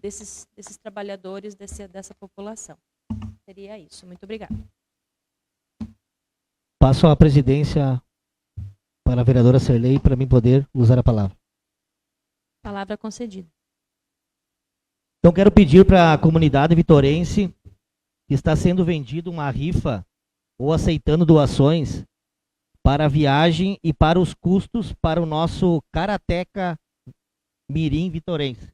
desses trabalhadores, dessa população. Seria isso. Muito obrigada. Passo a presidência para a vereadora Sarley para mim poder usar a palavra. Palavra concedida. Então quero pedir para a comunidade vitorense que está sendo vendido uma rifa ou aceitando doações para a viagem e para os custos para o nosso Karateka Mirim Vitorense.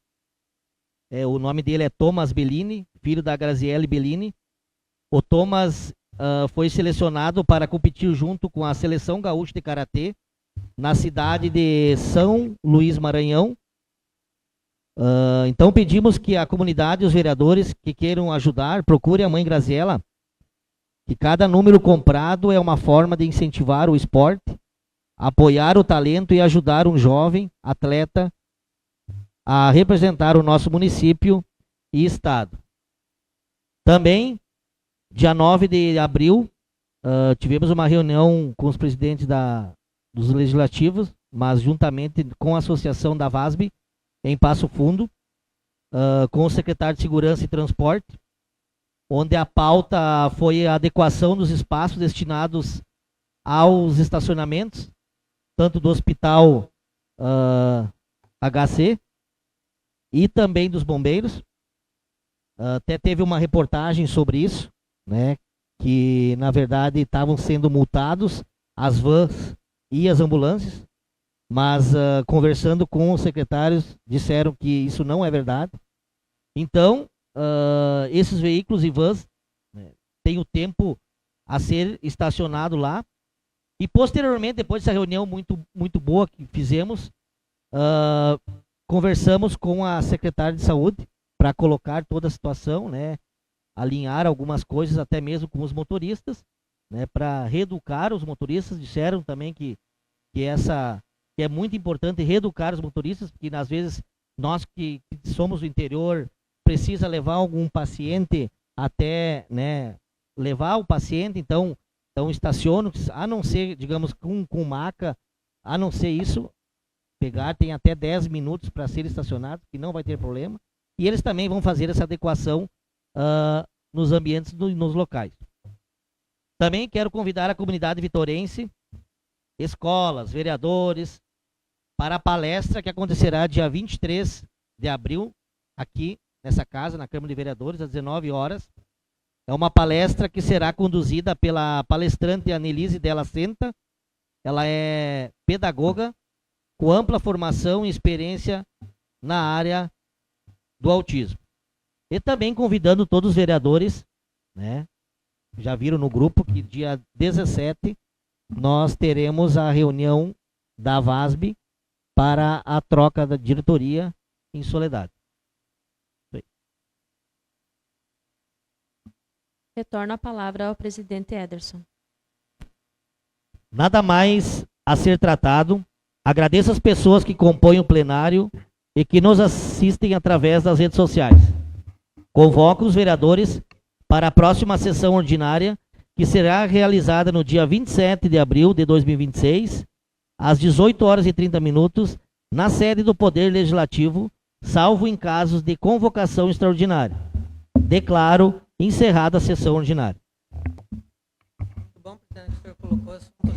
O nome dele é Thomas Bellini, filho da Graziele Bellini. O Thomas foi selecionado para competir junto com a Seleção Gaúcha de Karatê na cidade de São Luís Maranhão. Então pedimos que a comunidade e os vereadores que queiram ajudar, procure a mãe Graziela, que cada número comprado é uma forma de incentivar o esporte, apoiar o talento e ajudar um jovem atleta a representar o nosso município e estado. Também, dia 9 de abril, tivemos uma reunião com os presidentes dos legislativos, mas juntamente com a associação da VASB, em Passo Fundo, com o secretário de Segurança e Transporte, onde a pauta foi a adequação dos espaços destinados aos estacionamentos, tanto do Hospital HC e também dos bombeiros. Até teve uma reportagem sobre isso, né, que na verdade estavam sendo multados as vans e as ambulâncias, mas conversando com os secretários disseram que isso não é verdade. Então, esses veículos e vans, né, têm o tempo a ser estacionado lá, e posteriormente, depois dessa reunião muito boa que fizemos, conversamos com a secretária de saúde para colocar toda a situação, né, alinhar algumas coisas até mesmo com os motoristas, né, para reeducar os motoristas. Disseram também que é muito importante reeducar os motoristas, porque às vezes nós que somos do interior precisa levar algum paciente até, né, levar o paciente, então estacionam, a não ser, digamos, com maca, a não ser isso, tem até 10 minutos para ser estacionado, que não vai ter problema, e eles também vão fazer essa adequação nos ambientes, nos locais. Também quero convidar a comunidade vitorense, escolas, vereadores, para a palestra que acontecerá dia 23 de abril, aqui nessa casa, na Câmara de Vereadores, às 19 horas. É uma palestra que será conduzida pela palestrante Anelise Della Senta. Ela é pedagoga, com ampla formação e experiência na área do autismo. E também convidando todos os vereadores, né? Já viram no grupo que dia 17 nós teremos a reunião da VASB para a troca da diretoria em Soledade. Retorno a palavra ao presidente Ederson. Nada mais a ser tratado. Agradeço as pessoas que compõem o plenário e que nos assistem através das redes sociais. Convoco os vereadores para a próxima sessão ordinária, que será realizada no dia 27 de abril de 2026, às 18h30, na sede do Poder Legislativo, salvo em casos de convocação extraordinária. Declaro encerrada a sessão ordinária. Muito bom, presidente, o senhor colocou assuntos